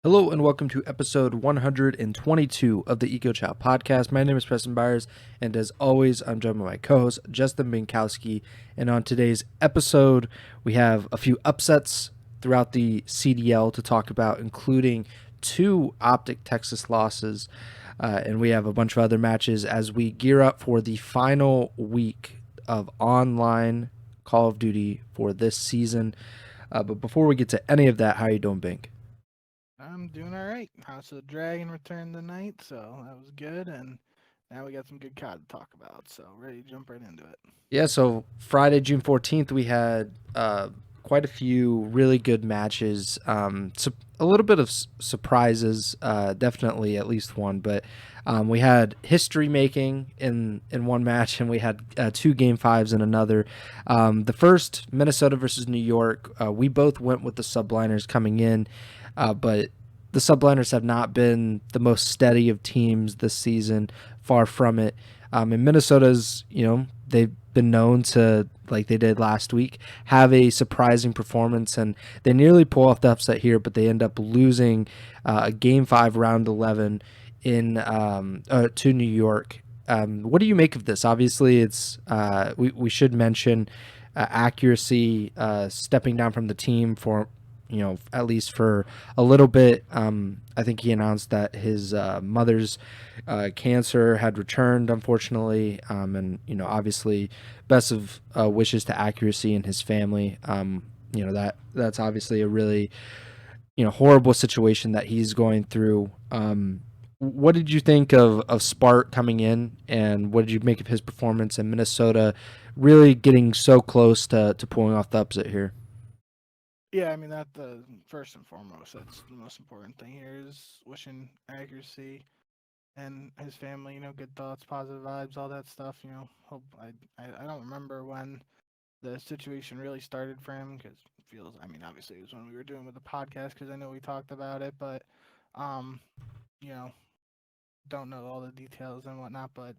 Hello and welcome to episode 122 of the Ego Chall Podcast. My name is Preston Byers, and as always, I'm joined by my co-host, Justin Binkowski. And on today's episode, we have a few upsets throughout the CDL to talk about, including two OpTic Texas losses. And we have a bunch of other matches as we gear up for the final week of online Call of Duty for this season. But before we get to any of that, how are you doing, Bink? I'm doing all right. House of the Dragon returned tonight, so that was good. And now we got some good COD to talk about. So ready to jump right into it. Yeah, so Friday, June 14th, we had quite a few really good matches. A little bit of surprises, definitely at least one, but we had history making in one match, and we had two game fives in another. The first, Minnesota versus New York, we both went with the subliners coming in, but the subliners have not been the most steady of teams this season, far from it. And Minnesota's, they've been known to, like they did last week, have a surprising performance, and they nearly pull off the upset here, but they end up losing Game 5, Round 11 to New York. What do you make of this? Obviously, it's we should mention accuracy stepping down from the team for at least for a little bit. I think he announced that his mother's cancer had returned, unfortunately, and obviously, best of wishes to accuracy and his family. That's obviously a really horrible situation that he's going through. What did you think of Spark coming in, and what did you make of his performance in Minnesota, really getting so close to pulling off the upset here? Yeah, I mean that the first and foremost. That's the most important thing here is wishing accuracy and his family. Good thoughts, positive vibes, all that stuff. Hope I don't remember when the situation really started for him because it feels. I mean, obviously it was when we were doing with the podcast because I know we talked about it, but um, you know, don't know all the details and whatnot, but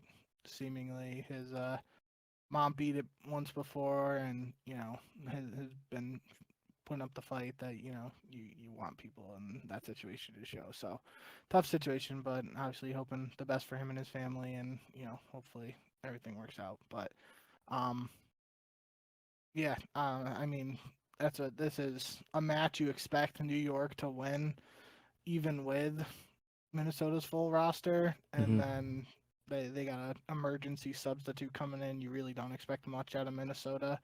seemingly his mom beat it once before, and has been putting up the fight that you want people in that situation to show. So tough situation, but obviously hoping the best for him and his family, and hopefully everything works out. But um, yeah, I mean this is a match you expect New York to win, even with Minnesota's full roster, and Mm-hmm. then they got an emergency substitute coming in. You really don't expect much out of Minnesota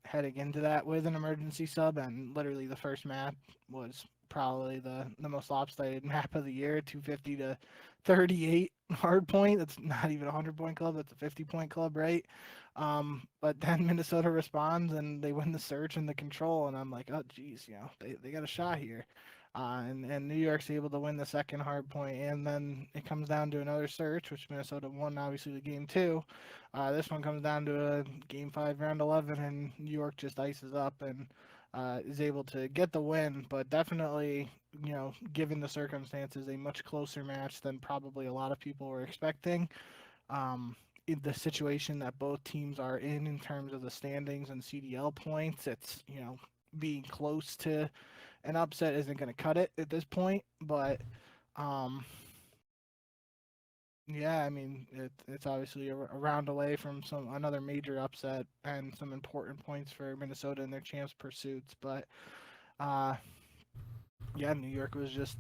heading into that with an emergency sub, and literally the first map was probably the most lopsided map of the year, 250 to 38 hard point. That's not even a 100-point club. That's a 50-point club, right? But then Minnesota responds and they win the search and the control, and I'm like, oh geez, they got a shot here. And New York's able to win the second hard point, and then it comes down to another search, which Minnesota won obviously the game two. This one comes down to a game 5, round 11, and New York just ices up and is able to get the win. But definitely, given the circumstances, a much closer match than probably a lot of people were expecting. In the situation that both teams are in terms of the standings and CDL points, it's being close to an upset isn't going to cut it at this point. But um, yeah, I mean it's obviously a round away from another major upset and some important points for Minnesota in their champs pursuits. But uh, yeah, New York was just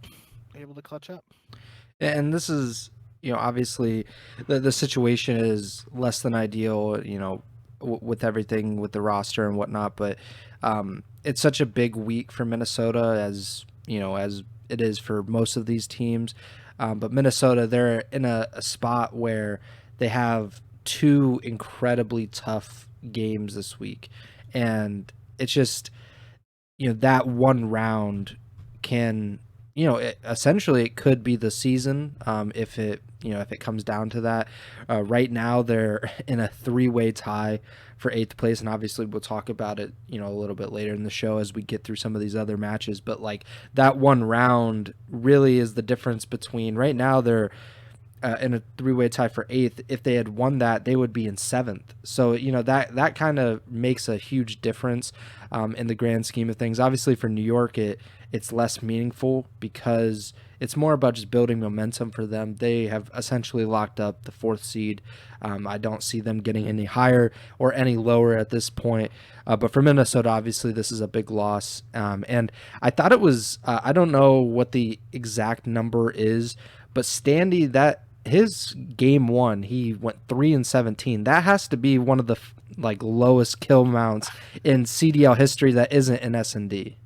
able to clutch up. And this is, obviously the situation is less than ideal, with everything with the roster and whatnot, but it's such a big week for Minnesota as it is for most of these teams. But Minnesota, they're in a spot where they have two incredibly tough games this week. And it's just, that one round can essentially it could be the season, if it comes down to that. Right now they're in a three-way tie for eighth place, and obviously we'll talk about it a little bit later in the show as we get through some of these other matches, but like that one round really is the difference between right now they're in a three-way tie for eighth. If they had won that, they would be in seventh. So that kind of makes a huge difference in the grand scheme of things. Obviously, for New York, it's less meaningful because it's more about just building momentum for them. They have essentially locked up the fourth seed. I don't see them getting any higher or any lower at this point. But for Minnesota, obviously, this is a big loss. And I thought it was, I don't know what the exact number is, but Standy, that his game one, he went 3-17. That has to be one of the like lowest kill mounts in CDL history that isn't in S&D.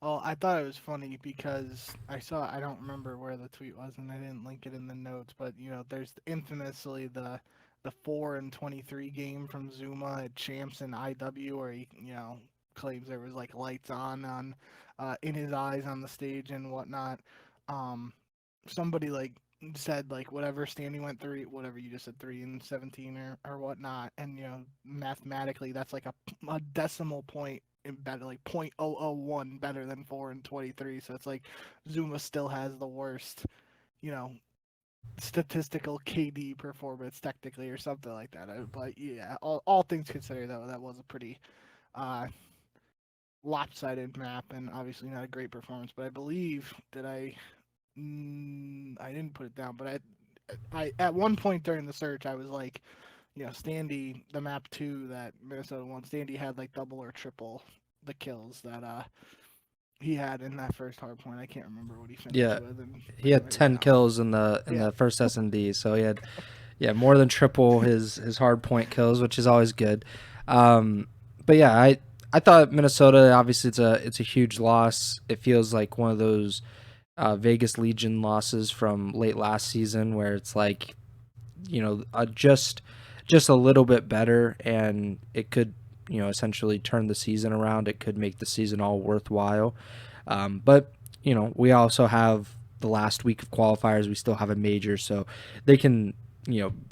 Oh, I thought it was funny because I don't remember where the tweet was, and I didn't link it in the notes, but there's infamously the 4-23 game from Zuma at Champs and IW, where he claims there was like lights on in his eyes on the stage and whatnot. Um, Somebody like said like whatever Stanley went through, whatever you just said, 3-17 or whatnot, and mathematically that's like a decimal point better, like 0.001 better than 4-23. So it's like Zuma still has the worst, you know, statistical KD performance technically or something like that. But yeah, all things considered, though, that was a pretty uh, lopsided map and obviously not a great performance. But I believe that I didn't put it down, but I at one point during the search I was like, Standy, the map 2 that Minnesota won, Standy had like double or triple the kills that he had in that first hard point. I can't remember what he finished Yeah, with, and he had 10 kills in Yeah. the first S&D, so he had more than triple his hard point kills, which is always good. But yeah, I thought Minnesota, obviously it's a huge loss. It feels like one of those Vegas Legion losses from late last season where it's like just a little bit better, and it could essentially turn the season around. It could make the season all worthwhile. But we also have the last week of qualifiers. We still have a major, so they can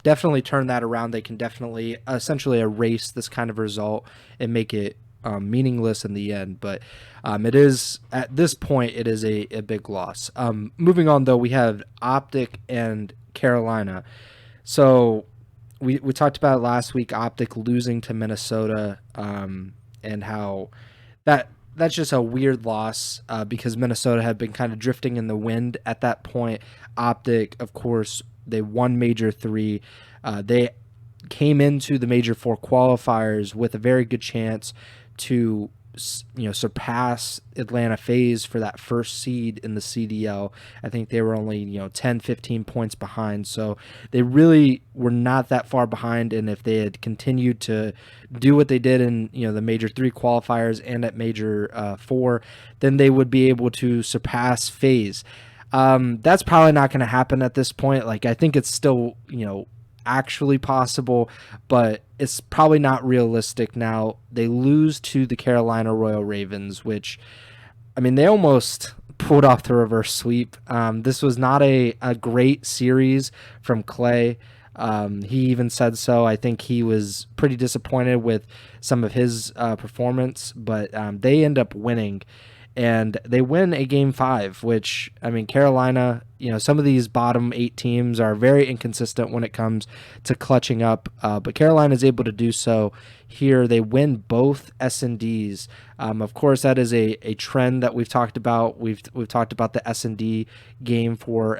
definitely turn that around. They can definitely essentially erase this kind of result and make it meaningless in the end. But it is, at this point, it is a big loss. Moving on, though, we have OpTic and Carolina. So we talked about it last week, OpTic losing to Minnesota, and how that's just a weird loss because Minnesota had been kind of drifting in the wind at that point. OpTic, of course, they won Major 3. They came into the Major 4 qualifiers with a very good chance to surpass Atlanta FaZe for that first seed in the CDL. I think they were only 10 15 points behind, so they really were not that far behind. And if they had continued to do what they did in the Major 3 qualifiers and at Major 4, then they would be able to surpass FaZe. That's probably not going to happen at this point. Like, I think it's still actually possible, but it's probably not realistic now. They lose to the Carolina Royal Ravens, which, I mean, they almost pulled off the reverse sweep. This was not a great series from Clay. He even said so. I think he was pretty disappointed with some of his performance, but they end up winning. And they win a game 5, which, I mean, Carolina, some of these bottom 8 teams are very inconsistent when it comes to clutching up, but Carolina is able to do so here. They win both S&Ds. Of course, that is a trend that we've talked about. We've talked about the S&D game for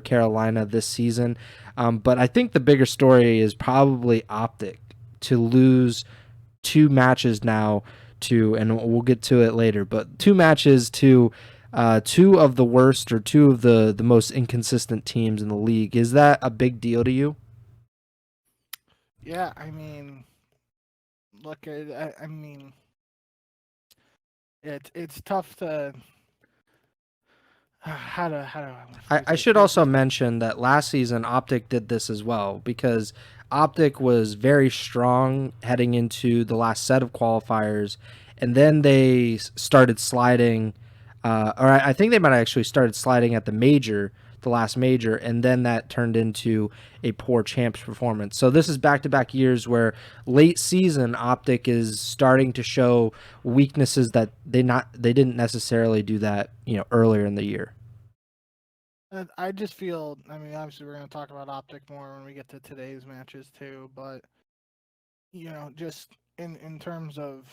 Carolina this season, but I think the bigger story is probably OpTic to lose 2 matches now to, and we'll get to it later, but 2 matches to 2 of the worst or 2 of the most inconsistent teams in the league. Is that a big deal to you? Yeah, I mean, look, I mean, it's tough to how do I want to phrase I it? should also mention that last season OpTic did this as well, because OpTic was very strong heading into the last set of qualifiers, and then they started sliding, or I think they might have actually started sliding at the major, the last major, and then that turned into a poor champs performance. So this is back-to-back years where late season OpTic is starting to show weaknesses that they didn't necessarily do that earlier in the year. I just feel, I mean, obviously we're going to talk about OpTic more when we get to today's matches too, but just in terms of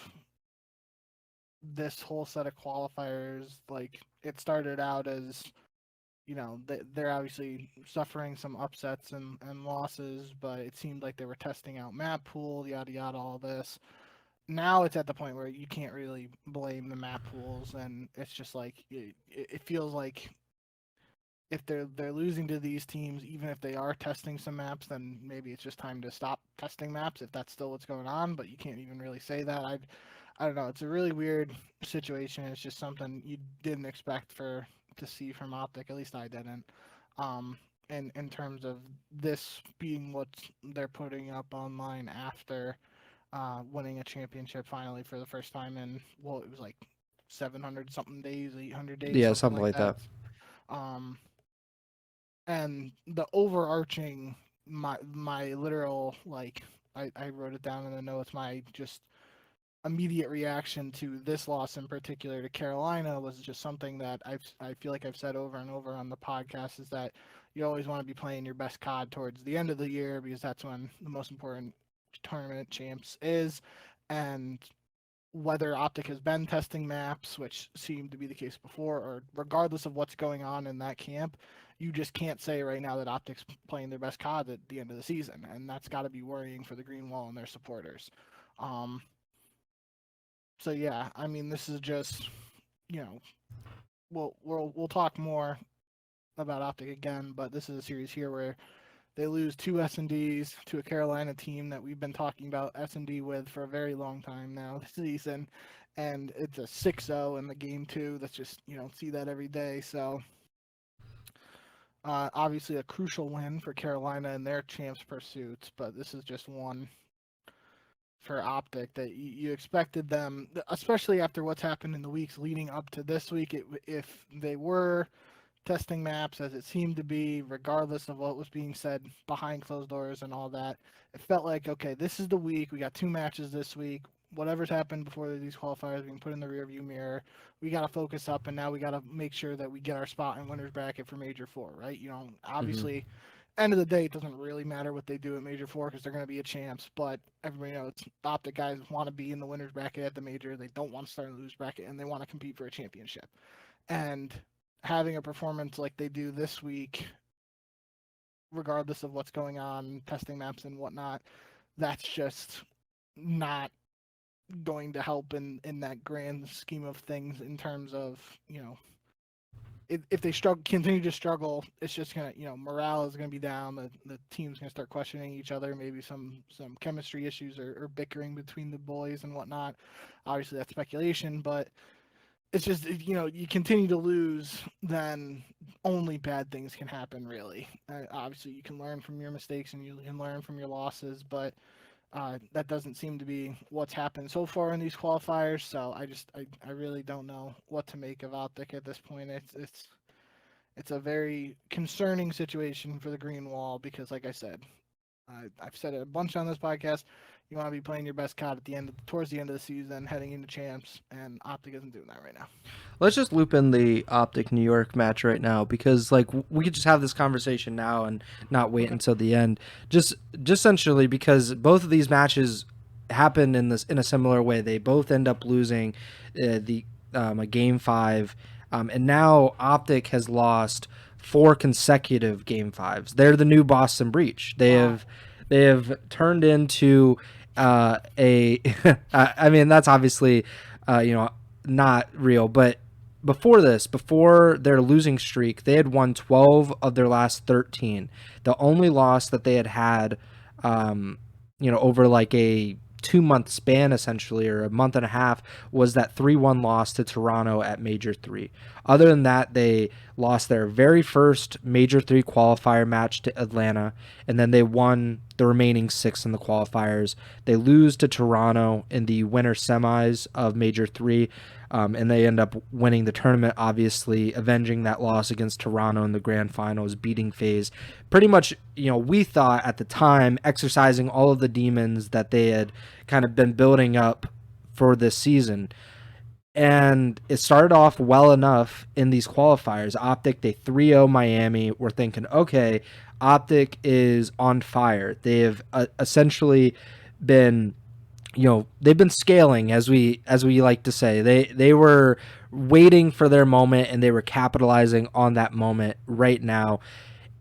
this whole set of qualifiers, like it started out as, they're obviously suffering some upsets and losses, but it seemed like they were testing out map pool, yada yada, all this. Now it's at the point where you can't really blame the map pools, and it's just like it feels like if they're losing to these teams, even if they are testing some maps, then maybe it's just time to stop testing maps if that's still what's going on. But you can't even really say that. I don't know. It's a really weird situation. It's just something you didn't expect to see from OpTic. At least I didn't. Um, in terms of this being what they're putting up online after winning a championship finally for the first time in, well, it was like 700 something days, 800 days, Yeah, something something like like that. that. Um, and the overarching, my literal, like, I wrote it down in the notes, my just immediate reaction to this loss in particular to Carolina was just something that I feel like I've said over and over on the podcast, is that you always want to be playing your best COD towards the end of the year, because that's when the most important tournament champs is. And whether OpTic has been testing maps, which seemed to be the case before, or regardless of what's going on in that camp, you just can't say right now that OpTic's playing their best COD at the end of the season, and that's got to be worrying for the Green Wall and their supporters. Um, so yeah, I mean, this is just, you know, we'll talk more about OpTic again, but this is a series here where they lose two S&Ds to a Carolina team that we've been talking about S&D with for a very long time now this season, and it's a 6-0 in the game two. That's just, you don't see that every day. So obviously a crucial win for Carolina in their champs pursuits, but this is just one for OpTic that you expected them, especially after what's happened in the weeks leading up to this week. If they were testing maps, as it seemed to be, regardless of what was being said behind closed doors and all that, it felt like, okay, this is the week. We got two matches this week. Whatever's happened before these qualifiers, we can put in the rearview mirror. We got to focus up, and now we got to make sure that we get our spot in winners bracket for Major Four, right? Hmm. Obviously, end of the day, it doesn't really matter what they do at Major Four because they're going to be a champs. But everybody knows OpTic guys want to be in the winners bracket at the Major. They don't want to start in the losers bracket, and they want to compete for a championship. And having a performance like they do this week, regardless of what's going on, testing maps and whatnot, that's just not going to help in that grand scheme of things in terms of, if they continue to struggle, it's just gonna, morale is gonna be down. The team's gonna start questioning each other. Maybe some chemistry issues or bickering between the boys and whatnot. Obviously, that's speculation, but it's just, you continue to lose, then only bad things can happen, really. Obviously, you can learn from your mistakes and you can learn from your losses, but that doesn't seem to be what's happened so far in these qualifiers. So I really don't know what to make of OpTic at this point. It's a very concerning situation for the Green Wall because, like I said, I've said it a bunch on this podcast. You want to be playing your best COD towards the end of the season, heading into champs, and OpTic isn't doing that right now. Let's just loop in the OpTic New York match right now because like we could just have this conversation now and not wait Okay. until the end. Just essentially because both of these matches happen in a similar way. They both end up losing the a game five, and now OpTic has lost four consecutive game fives. They're the new Boston Breach. Wow. They have turned into a. I mean that's obviously not real, but before their losing streak, they had won 12 of their last 13. The only loss that they had, over like a 2 month span, essentially, or a month and a half, was that 3-1 loss to Toronto at Major 3. Other than that, they lost their very first Major 3 qualifier match to Atlanta, and then they won the remaining 6 in the qualifiers. They lose to Toronto in the winter semis of Major 3. And they end up winning the tournament, obviously, avenging that loss against Toronto in the grand finals, beating FaZe. Pretty much, we thought at the time, exercising all of the demons that they had kind of been building up for this season. And it started off well enough in these qualifiers. OpTic, they 3-0 Miami. We're thinking, okay, OpTic is on fire. They have essentially been they've been scaling, as we like to say. They were waiting for their moment, and they were capitalizing on that moment right now.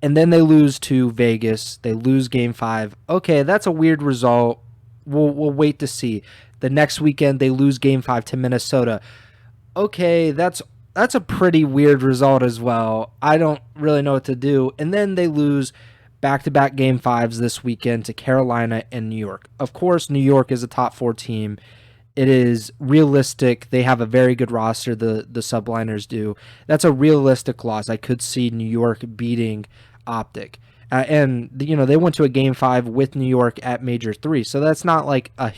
And then they lose to Vegas. They lose game 5. Okay, that's a weird result. We'll wait to see. The next weekend they lose game 5 to Minnesota. Okay, that's a pretty weird result as well. I don't really know what to do. And then they lose back-to-back game 5s this weekend to Carolina and New York. Of course, New York is a top 4 team. It is realistic. They have a very good roster, the Subliners do. That's a realistic loss. I could see New York beating OpTic. And they went to a game 5 with New York at Major 3. So that's not like a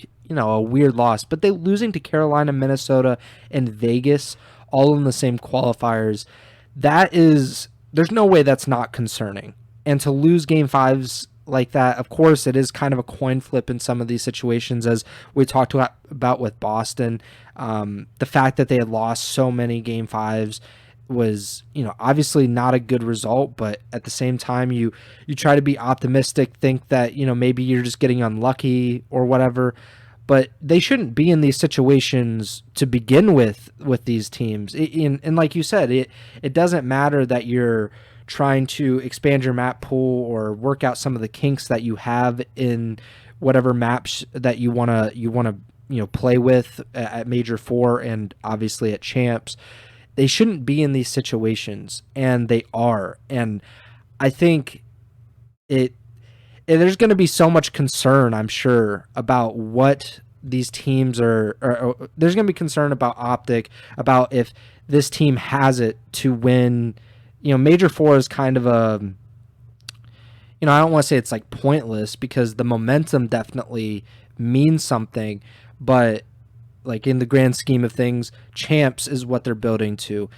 weird loss, but they losing to Carolina, Minnesota, and Vegas all in the same qualifiers. There's no way that's not concerning. And to lose game 5s like that, of course, it is kind of a coin flip in some of these situations, as we talked about with Boston. The fact that they had lost so many game 5s was, obviously not a good result, but at the same time, you try to be optimistic, think that, maybe you're just getting unlucky or whatever. But they shouldn't be in these situations to begin with these teams. And like you said, it doesn't matter that you're trying to expand your map pool or work out some of the kinks that you have in whatever maps that you want to play with at Major 4 and obviously at Champs. They shouldn't be in these situations, and they are. And I think it there's going to be so much concern, I'm sure, about what these teams or there's going to be concern about OpTic, about if this team has it to win. Major 4 is kind of I don't want to say it's like pointless, because the momentum definitely means something, but like in the grand scheme of things, Champs is what they're building to.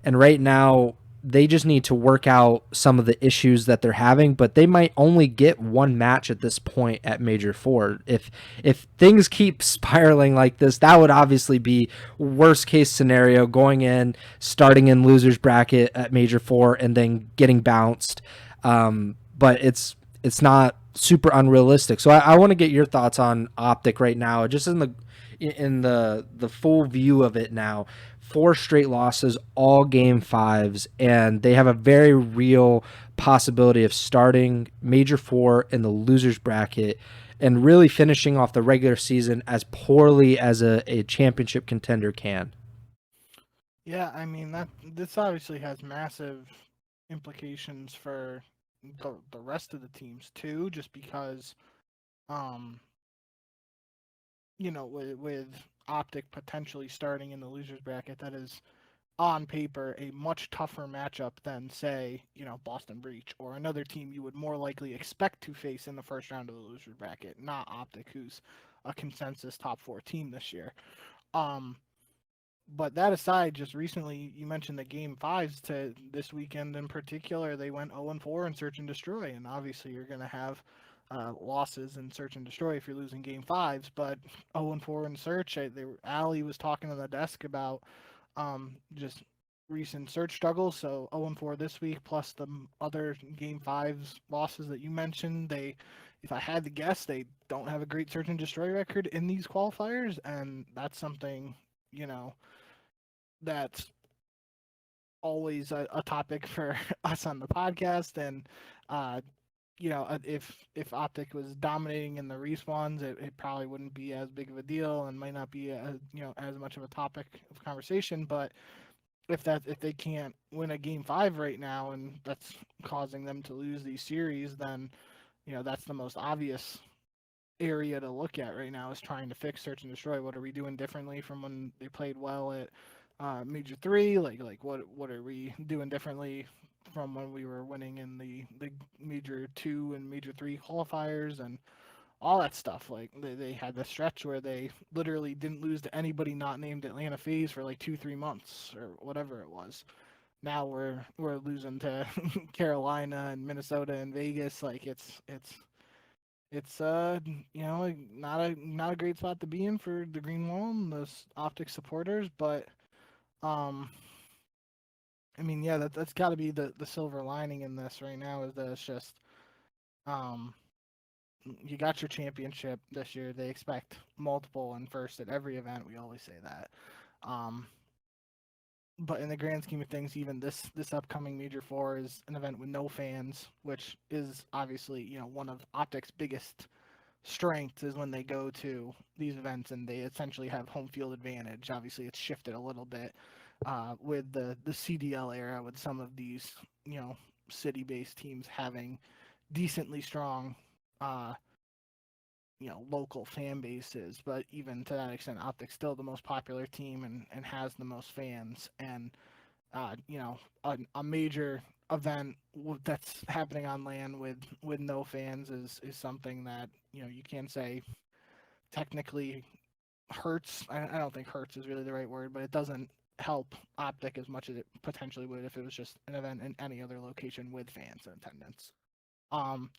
And right now, they just need to work out some of the issues that they're having, but they might only get one match at this point at Major 4. If things keep spiraling like this, that would obviously be worst case scenario, going in, starting in losers bracket at Major 4 and then getting bounced. But it's not super unrealistic. So I want to get your thoughts on OpTic right now, just in the full view of it now. 4 straight losses, all game 5s, and they have a very real possibility of starting Major 4 in the losers bracket and really finishing off the regular season as poorly as a championship contender can. Yeah, I mean that this obviously has massive implications for the rest of the teams too, just because um with OpTic potentially starting in the losers bracket, that is on paper a much tougher matchup than, say, Boston Breach or another team you would more likely expect to face in the first round of the losers bracket, not OpTic, who's a consensus top 4 team this year. Um but that aside, just recently you mentioned the game 5s to this weekend in particular, they went 0-4 in Search and Destroy, and obviously you're going to have losses in Search and Destroy if you're losing game 5s, but 0-4 in Search, Allie was talking on the desk about just recent Search struggles, so 0-4 this week plus the other game 5s losses that you mentioned. If I had to guess, they don't have a great Search and Destroy record in these qualifiers, and that's something, you know, that's always a topic for us on the podcast. And uh, if OpTic was dominating in the respawns, it probably wouldn't be as big of a deal and might not be as much of a topic of conversation. But if they can't win a game 5 right now, and that's causing them to lose these series, then that's the most obvious area to look at right now, is trying to fix Search and Destroy. What are we doing differently from when they played well at Major 3? Like what are we doing differently from when we were winning in the Major 2 and Major 3 qualifiers and all that stuff? Like they had the stretch where they literally didn't lose to anybody not named Atlanta FaZe for like 2-3 months or whatever it was. Now we're losing to Carolina and Minnesota and Vegas. Like it's not a great spot to be in for the Green Wall and those OpTic supporters, but um I mean, yeah, that's got to be the silver lining in this right now, is that it's just um you got your championship this year. They expect multiple and first at every event. We always say that. Um, but in the grand scheme of things, even this upcoming Major Four is an event with no fans, which is obviously one of OpTic's biggest strengths is when they go to these events and they essentially have home field advantage. Obviously, it's shifted a little bit with the CDL era, with some of these city-based teams having decently strong uh, local fan bases, but even to that extent, OpTic's still the most popular team and has the most fans. And a major event that's happening on land with no fans is something that you can say technically hurts. I don't think hurts is really the right word, but it doesn't help OpTic as much as it potentially would if it was just an event in any other location with fans in attendance. Um,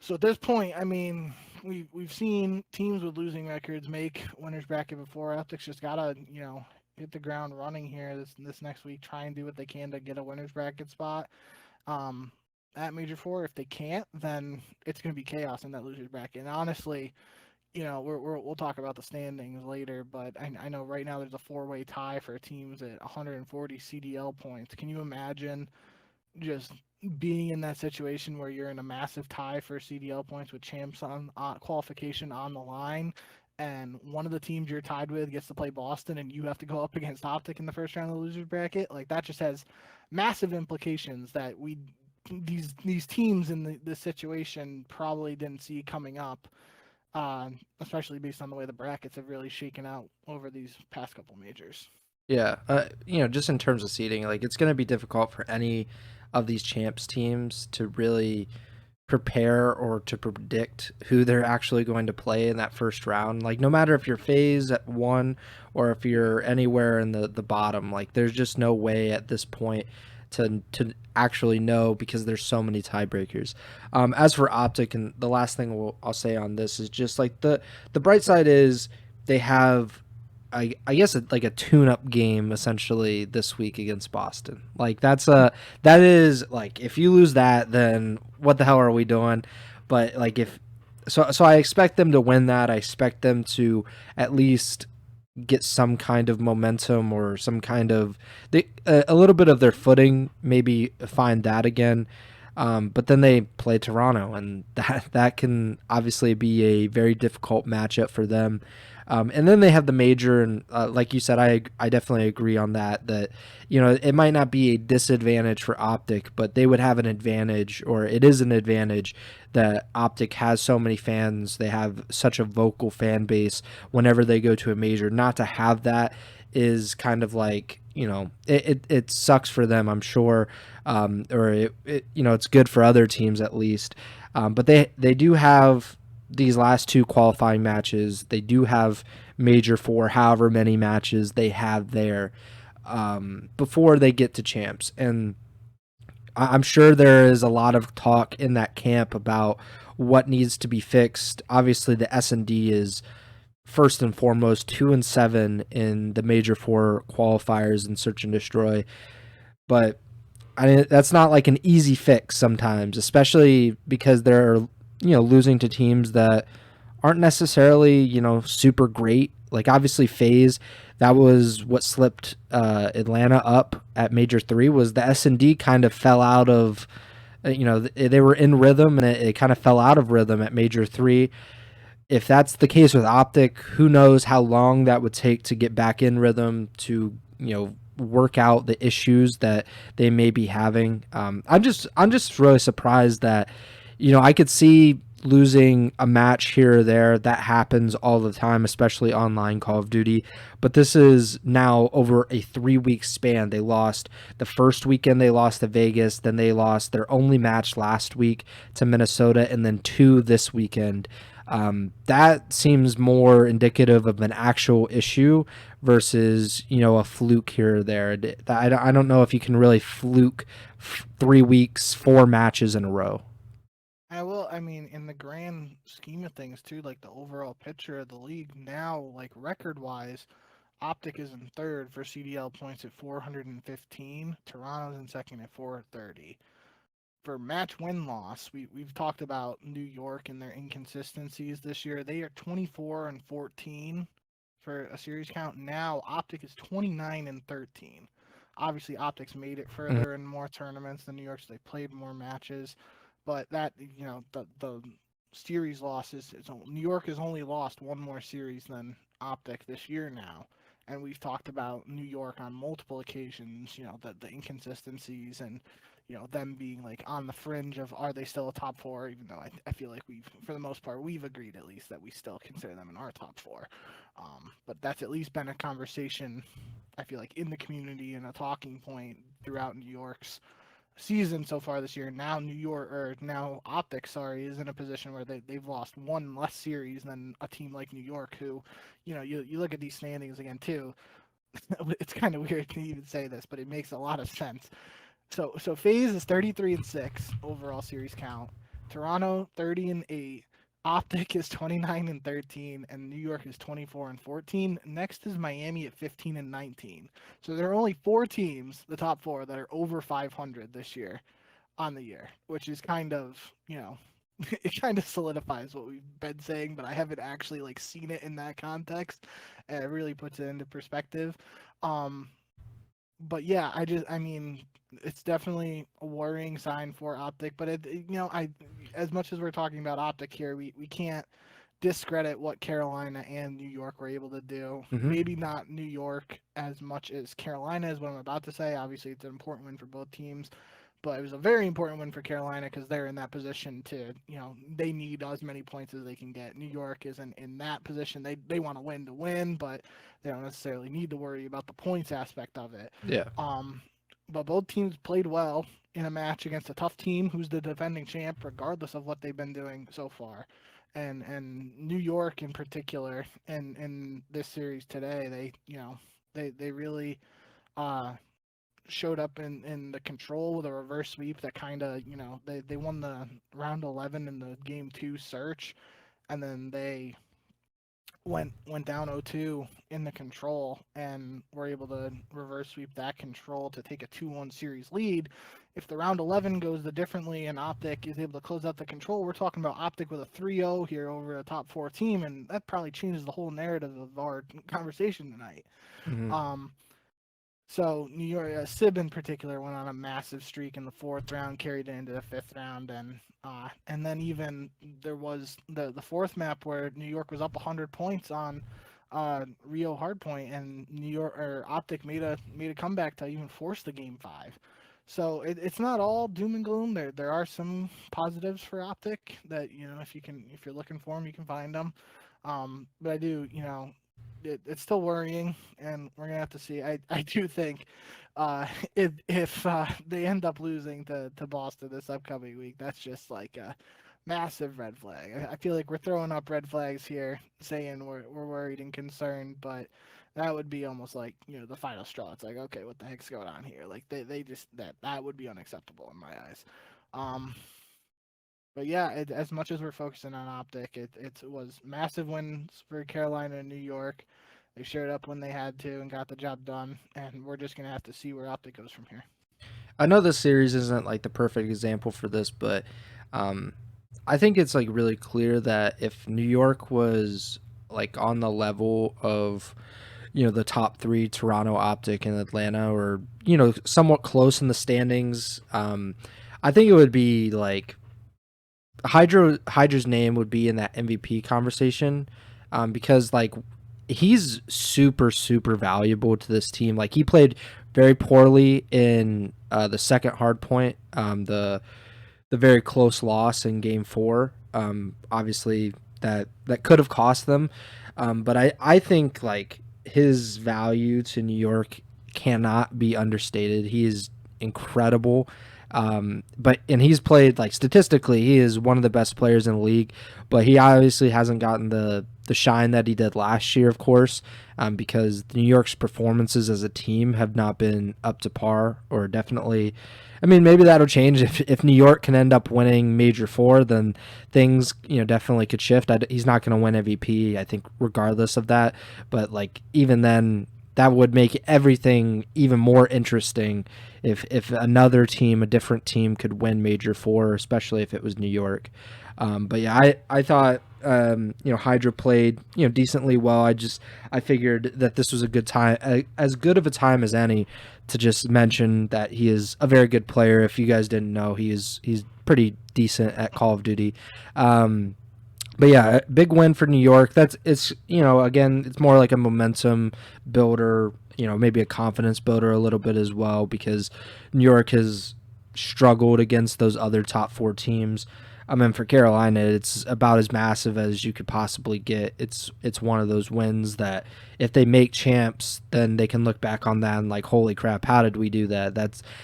so at this point, I mean, we've seen teams with losing records make winners bracket before. OpTic's just gotta hit the ground running here this next week. Try and do what they can to get a winners bracket spot um, at Major Four. If they can't, then it's going to be chaos in that losers bracket. And honestly, we'll talk about the standings later, but I know right now there's a four-way tie for teams at 140 CDL points. Can you imagine just being in that situation where you're in a massive tie for CDL points with champs on qualification on the line, and one of the teams you're tied with gets to play Boston, and you have to go up against OpTic in the first round of the losers bracket? Like, that just has massive implications that these teams in this situation probably didn't see coming up, especially based on the way the brackets have really shaken out over these past couple majors. Yeah, just in terms of seeding, like it's going to be difficult for any of these champs teams to really prepare or to predict who they're actually going to play in that first round. Like no matter if you're phase at 1 or if you're anywhere in the bottom, like there's just no way at this point to actually know because there's so many tiebreakers. As for OpTic, and the last thing I'll say on this is just like the bright side is they have I guess like a tune-up game essentially this week against Boston. Like that is like if you lose that, then what the hell are we doing? But like if so I expect them to win that. I expect them to at least get some kind of momentum or some kind of a little bit of their footing. Maybe find that again. But then they play Toronto, and that can obviously be a very difficult matchup for them. And then they have the major, and like you said, I definitely agree on that. That it might not be a disadvantage for OpTic, but they would have an advantage, or it is an advantage that OpTic has so many fans. They have such a vocal fan base whenever they go to a major. Not to have that is kind of like it sucks for them, I'm sure, or it's good for other teams at least. But they do have these last two qualifying matches. They do have Major Four, however many matches they have there before they get to champs. And I'm sure there is a lot of talk in that camp about what needs to be fixed. Obviously, the S&D is first and foremost 2-7 in the Major Four qualifiers in Search and Destroy. But I mean, that's not like an easy fix sometimes, especially because they're losing to teams that aren't necessarily super great. Like obviously FaZe, that was what slipped Atlanta up at Major 3. Was the S&D kind of fell out of they were in rhythm, and it kind of fell out of rhythm at Major 3. If that's the case with OpTic, who knows how long that would take to get back in rhythm to work out the issues that they may be having. I'm just really surprised that I could see losing a match here or there. That happens all the time, especially online Call of Duty. But this is now over a 3-week span. They lost the first weekend, they lost to Vegas, then they lost their only match last week to Minnesota, and then 2 this weekend. That seems more indicative of an actual issue versus a fluke here or there. I don't know if you can really fluke 3 weeks, 4 matches in a row. I mean, in the grand scheme of things, too, like the overall picture of the league now, like record wise, OpTic is in third for CDL points at 415. Toronto's in second at 430. for match win-loss, we've talked about New York and their inconsistencies this year. They are 24-14 for a series count. Now OpTic is 29-13. Obviously, OpTic's made it Mhm. further in more tournaments than New York's. They played more matches, but that the series losses. New York has only lost one more series than OpTic this year now, and we've talked about New York on multiple occasions. The inconsistencies and them being like on the fringe of are they still a top four, even though I feel like for the most part we've agreed at least that we still consider them in our top four. But that's at least been a conversation I feel like in the community and a talking point throughout New York's season so far this year. Now now OpTic, sorry, is in a position where they've lost one less series than a team like New York, who, you look at these standings again too. It's kind of weird to even say this, but it makes a lot of sense. So FaZe is 33-6 overall series count. Toronto 30-8. OpTic is 29-13, and New York is 24-14. Next is Miami at 15-19. So there are only 4 teams, the top 4, that are over 500 this year on the year, which is kind of, it kind of solidifies what we've been saying, but I haven't actually seen it in that context, and it really puts it into perspective. But yeah, I mean, it's definitely a worrying sign for OpTic. But as much as we're talking about OpTic here, we can't discredit what Carolina and New York were able to do. Mhm. Maybe not New York as much as Carolina is what I'm about to say. Obviously, it's an important win for both teams, but it was a very important win for Carolina because they're in that position to, they need as many points as they can get. New York isn't in that position. They want to win, but they don't necessarily need to worry about the points aspect of it. Yeah. But both teams played well in a match against a tough team who's the defending champ, regardless of what they've been doing so far. And New York in particular, in this series today, they really showed up in the control with a reverse sweep that kind of, they won the round 11 in the game 2 search, and then they went down 0-2 in the control and were able to reverse sweep that control to take a 2-1 series lead. If the round 11 goes the differently and OpTic is able to close out the control, we're talking about OpTic with a 3-0 here over a top 4 team, and that probably changes the whole narrative of our conversation tonight. Mhm. So New York, Sib in particular, went on a massive streak in the 4th round, carried it into the 5th round, and then even there was the 4th map where New York was up 100 points on Rio Hardpoint, and New York or OpTic made a comeback to even force the game 5. So it's not all doom and gloom. There are some positives for OpTic that if you're looking for them, you can find them. But I do it's still worrying, and we're gonna have to see. I do think if they end up losing to Boston this upcoming week, that's just like a massive red flag. I feel like we're throwing up red flags here, saying we're worried and concerned, but that would be almost like the final straw. It's like, okay, what the heck's going on here? Like they just that would be unacceptable in my eyes. But yeah, as much as we're focusing on OpTic, it was massive wins for Carolina and New York. They showed up when they had to and got the job done, and we're just gonna have to see where OpTic goes from here. I know this series isn't like the perfect example for this, but I think it's like really clear that if New York was like on the level of the top 3, Toronto, OpTic, and Atlanta, or somewhat close in the standings, I think it would be like Hydra's name would be in that MVP conversation, because like he's super valuable to this team. Like he played very poorly in the second hard point, the very close loss in game 4. Obviously that could have cost them, but I think like his value to New York cannot be understated. He is incredible. And he's played like statistically, he is one of the best players in the league, but he obviously hasn't gotten the shine that he did last year, of course, because New York's performances as a team have not been up to par, or definitely. I mean, maybe that'll change if New York can end up winning Major 4, then things definitely could shift. He's not going to win MVP, I think, regardless of that. But like even then, that would make everything even more interesting if another team, a different team, could win Major Four, especially if it was New York. But yeah, I thought Hydra played decently well. I figured that this was a good time, as good of a time as any, to just mention that he is a very good player. If you guys didn't know, he's pretty decent at Call of Duty. But yeah, big win for New York. It's again, it's more like a momentum builder, maybe a confidence builder a little bit as well, because New York has struggled against those other top four teams. I mean, for Carolina, it's about as massive as you could possibly get. It's one of those wins that if they make champs, then they can look back on that and like, holy crap, how did we do that?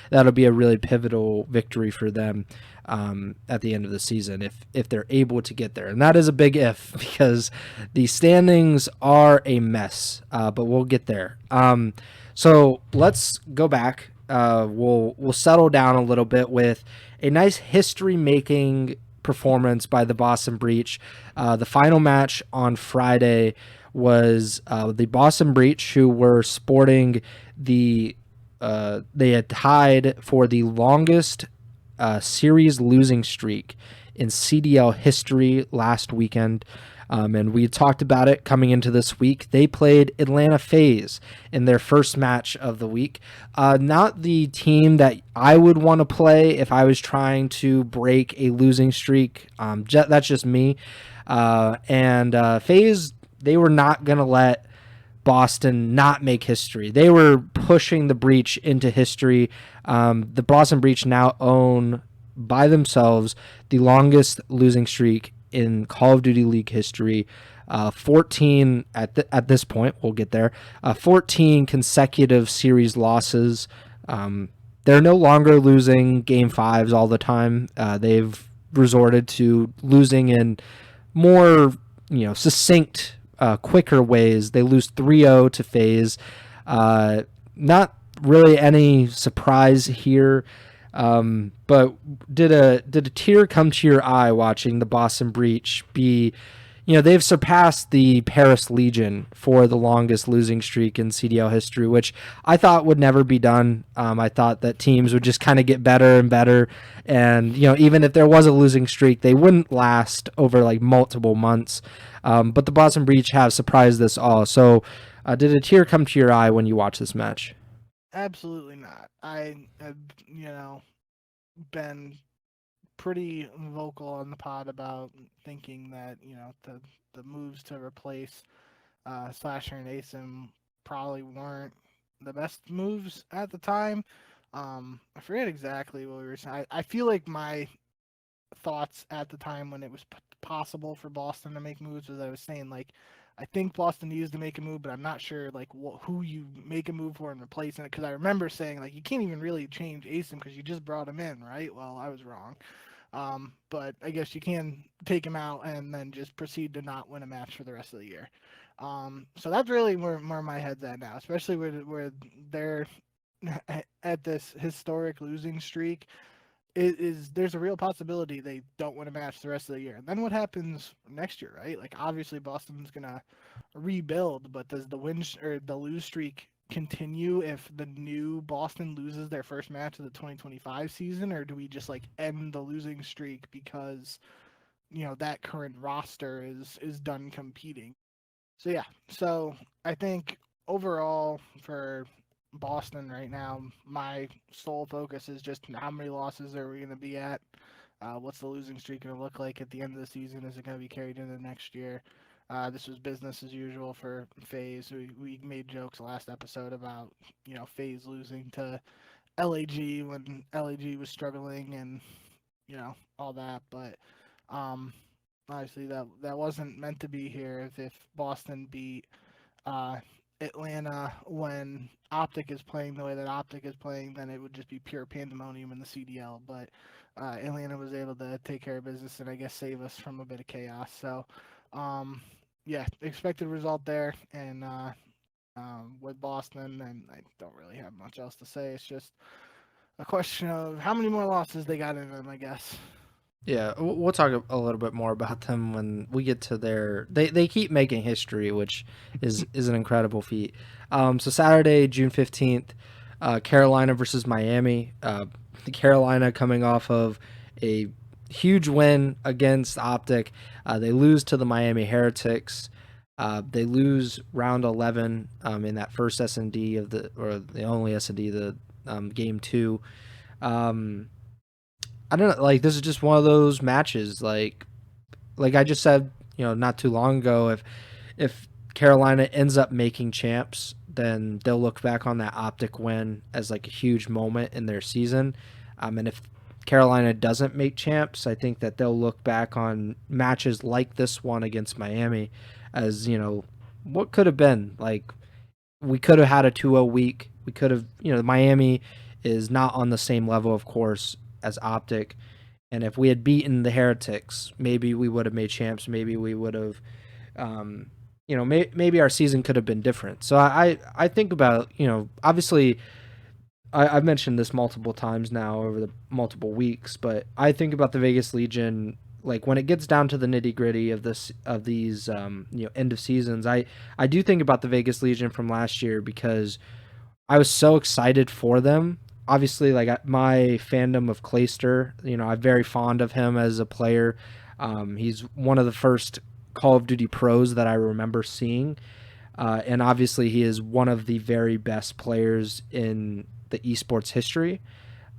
That'll be a really pivotal victory for them at the end of the season if they're able to get there, and that is a big if because the standings are a mess. But we'll get there. So let's go back. We'll settle down a little bit with a nice history-making performance by the Boston Breach. The final match on Friday was the Boston Breach, who were sporting they had tied for the longest series losing streak in CDL history last weekend. And we talked about it coming into this week. They played Atlanta FaZe in their first match of the week. Not the team that I would want to play if I was trying to break a losing streak. That's just me. And FaZe, they were not going to let Boston not make history. They were pushing the Breach into history. The Boston Breach now own by themselves the longest losing streak in Call of Duty League history. 14 at this point. We'll get there. 14 consecutive series losses. They're no longer losing game fives all the time. They've resorted to losing in more succinct, quicker ways. They lose 3-0 to FaZe. Not really any surprise here. But did a tear come to your eye watching the Boston Breach be, they've surpassed the Paris Legion for the longest losing streak in CDL history, which I thought would never be done. I thought that teams would just kind of get better and better. And, even if there was a losing streak, they wouldn't last over like multiple months. But the Boston Breach have surprised us all. So did a tear come to your eye when you watched this match? Absolutely not. I have, been pretty vocal on the pod about thinking that, the moves to replace Slasher and Asim probably weren't the best moves at the time. I forget exactly what we were saying. I feel like my thoughts at the time when it was possible for Boston to make moves was I was saying, like, I think Boston needs to make a move, but I'm not sure like who you make a move for and replacing it. Because I remember saying like you can't even really change Asim because you just brought him in, right? Well, I was wrong. But I guess you can take him out and then just proceed to not win a match for the rest of the year. So that's really where my head's at now, especially where they're at this historic losing streak. There's a real possibility they don't win a match the rest of the year. And then what happens next year, right? Like obviously Boston's gonna rebuild, but does the win or the lose streak continue if the new Boston loses their first match of the 2025 season, or do we just like end the losing streak because that current roster is done competing? So yeah, so I think overall for Boston right now, my sole focus is just how many losses are we going to be at? What's the losing streak going to look like at the end of the season? Is it going to be carried into next year? This was business as usual for FaZe. We made jokes last episode about FaZe losing to LAG when LAG was struggling and all that, but obviously that wasn't meant to be here. If Boston beat uh, Atlanta when OpTic is playing the way that OpTic is playing, then it would just be pure pandemonium in the CDL. But Atlanta was able to take care of business and I guess save us from a bit of chaos. So, yeah, expected result there. And with Boston, and I don't really have much else to say. It's just a question of how many more losses they got in them, I guess. Yeah, we'll talk a little bit more about them when we get to their. They keep making history, which is an incredible feat. So Saturday, June 15th, Carolina versus Miami. Carolina coming off of a huge win against OpTic. They lose to the Miami Heretics. They lose round 11 in that first S&D of the only S&D, the game two. Um, I don't know. Like, this is just one of those matches. Like I just said, not too long ago, if Carolina ends up making champs, then they'll look back on that OpTic win as like a huge moment in their season. And if Carolina doesn't make champs, I think that they'll look back on matches like this one against Miami as, what could have been. Like, we could have had a 2-0 week. We could have, Miami is not on the same level, of course, as OpTic. And if we had beaten the Heretics, maybe we would have made champs. Maybe we would have, maybe our season could have been different. So I think about, obviously, I've mentioned this multiple times now over the multiple weeks, but I think about the Vegas Legion. Like, when it gets down to the nitty gritty of these end of seasons, I do think about the Vegas Legion from last year because I was so excited for them. Obviously, like, my fandom of Clayster, I'm very fond of him as a player. He's one of the first Call of Duty pros that I remember seeing. And obviously, he is one of the very best players in the esports history.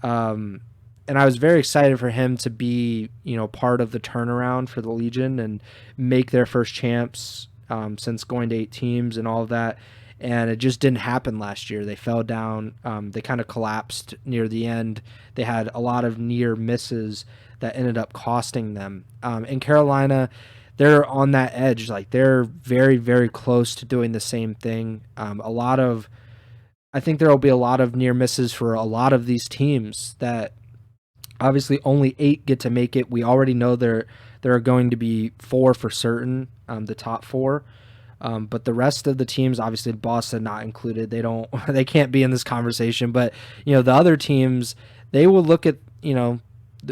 Um, and I was very excited for him to be, part of the turnaround for the Legion and make their first champs since going to 8 teams and all of that. And it just didn't happen last year. They fell down. They kind of collapsed near the end. They had a lot of near misses that ended up costing them. In Carolina, they're on that edge. Like, they're very, very close to doing the same thing. I think there will be a lot of near misses for a lot of these teams that obviously only 8 get to make it. We already know there are going to be 4 for certain, the top 4. But the rest of the teams, obviously Boston not included, they can't be in this conversation. But the other teams, they will look at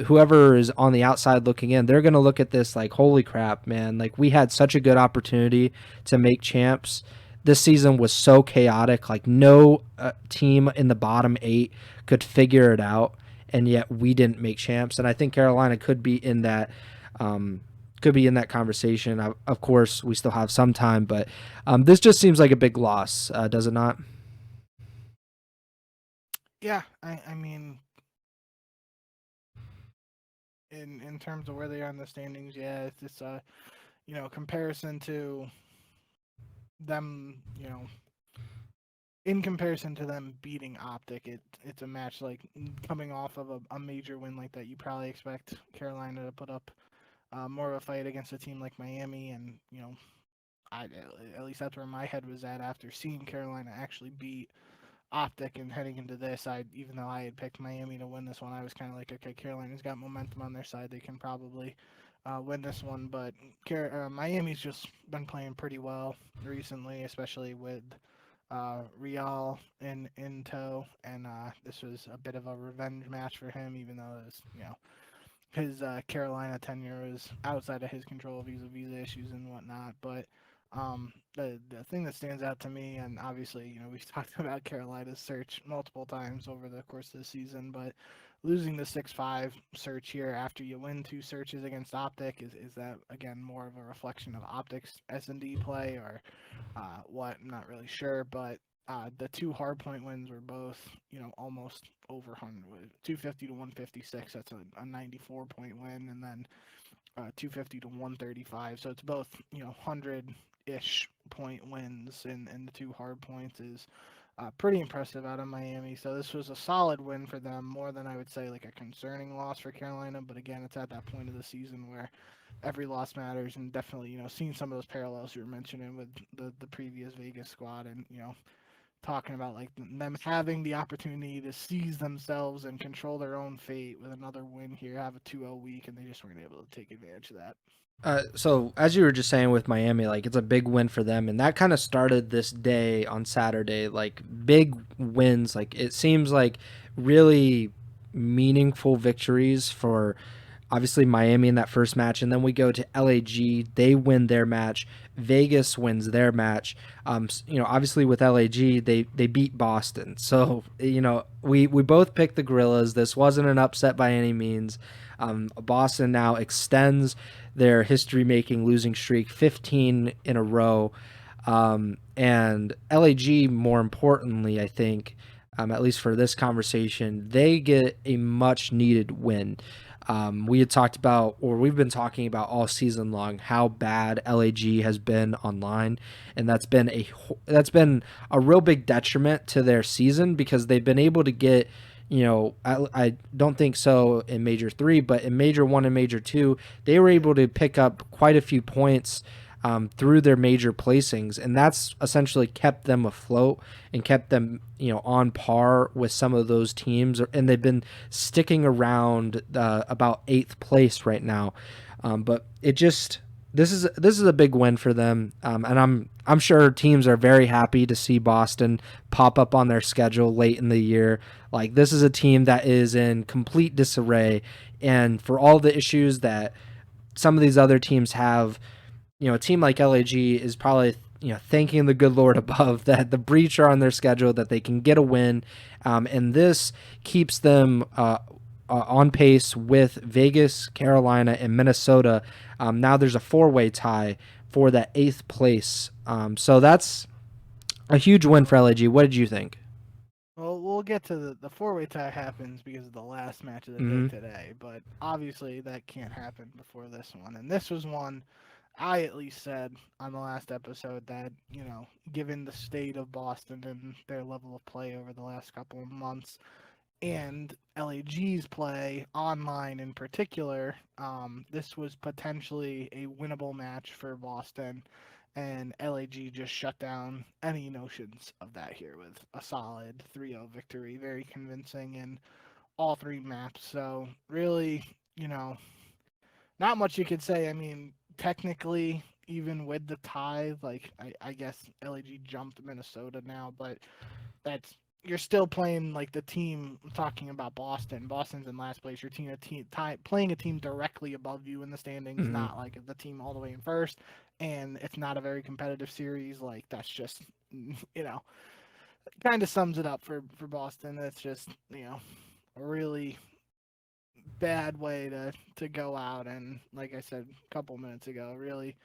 whoever is on the outside looking in. They're going to look at this like, holy crap, man! Like, we had such a good opportunity to make champs. This season was so chaotic. Like, no team in the bottom 8 could figure it out, and yet we didn't make champs. And I think Carolina could be in that. Conversation. Of course, we still have some time, but this just seems like a big loss, does it not? Yeah, I mean, in terms of where they are in the standings, yeah, it's just comparison to them, in comparison to them beating OpTic, it's a match like coming off of a major win like that. You probably expect Carolina to put up more of a fight against a team like Miami, and at least that's where my head was at after seeing Carolina actually beat OpTic and heading into this. Even though I had picked Miami to win this one, I was kind of like, okay, Carolina's got momentum on their side; they can probably win this one. But Miami's just been playing pretty well recently, especially with Real in tow, and this was a bit of a revenge match for him, even though it was his Carolina tenure was outside of his control, visa issues and whatnot. But the thing that stands out to me, and obviously, we've talked about Carolina's search multiple times over the course of the season, but losing the 6-5 search here after you win 2 searches against OpTic, is that, again, more of a reflection of OpTic's S&D play, or what? I'm not really sure, but the 2 hardpoint wins were both, almost over 100, 250 to 156. That's a 94-point win, and then 250 to 135. So it's both, 100-ish point wins, and the 2 hard points is pretty impressive out of Miami. So this was a solid win for them, more than I would say like a concerning loss for Carolina. But again, it's at that point of the season where every loss matters, and definitely, seeing some of those parallels you were mentioning with the previous Vegas squad, and talking about like them having the opportunity to seize themselves and control their own fate with another win here, have a 2-0 week, and they just weren't able to take advantage of that. So as you were just saying with Miami, like, it's a big win for them, and that kind of started this day on Saturday. Like, big wins, like, it seems like really meaningful victories for Obviously, Miami in that first match, and then we go to LAG. They win their match. Vegas wins their match. Obviously with LAG, they beat Boston. So we both picked the Gorillas. This wasn't an upset by any means. Boston now extends their history-making losing streak, 15 in a row, and LAG, more importantly, I think, at least for this conversation, they get a much-needed win. We had talked about, or we've been talking about all season long, how bad LAG has been online, and that's been a real big detriment to their season because they've been able to get, I don't think so in Major 3, but in Major 1 and Major 2, they were able to pick up quite a few points through their major placings, and that's essentially kept them afloat and kept them, on par with some of those teams, and they've been sticking around about 8th place right now. But this is a big win for them, and I'm sure teams are very happy to see Boston pop up on their schedule late in the year. Like, this is a team that is in complete disarray, and for all the issues that some of these other teams have, a team like LAG is probably, thanking the good Lord above that the Breach are on their schedule, that they can get a win, and this keeps them on pace with Vegas, Carolina, and Minnesota. Now there's a 4-way tie for that 8th place. So that's a huge win for LAG. What did you think? Well, we'll get to the 4-way tie happens because of the last match of the day today, but obviously that can't happen before this one. And this was one I at least said on the last episode that, given the state of Boston and their level of play over the last couple of months and LAG's play online in particular, this was potentially a winnable match for Boston, and LAG just shut down any notions of that here with a solid 3-0 victory, very convincing in all 3 maps. So really, not much you could say. I mean, technically, even with the tie, like I guess LAG jumped Minnesota now, but you're still playing like the team. I'm talking about Boston. Boston's in last place. Your playing a team directly above you in the standings, not like the team all the way in first. And it's not a very competitive series. Like, that's just, kind of sums it up for Boston. It's just, a really bad way to go out, and like I said a couple minutes ago, really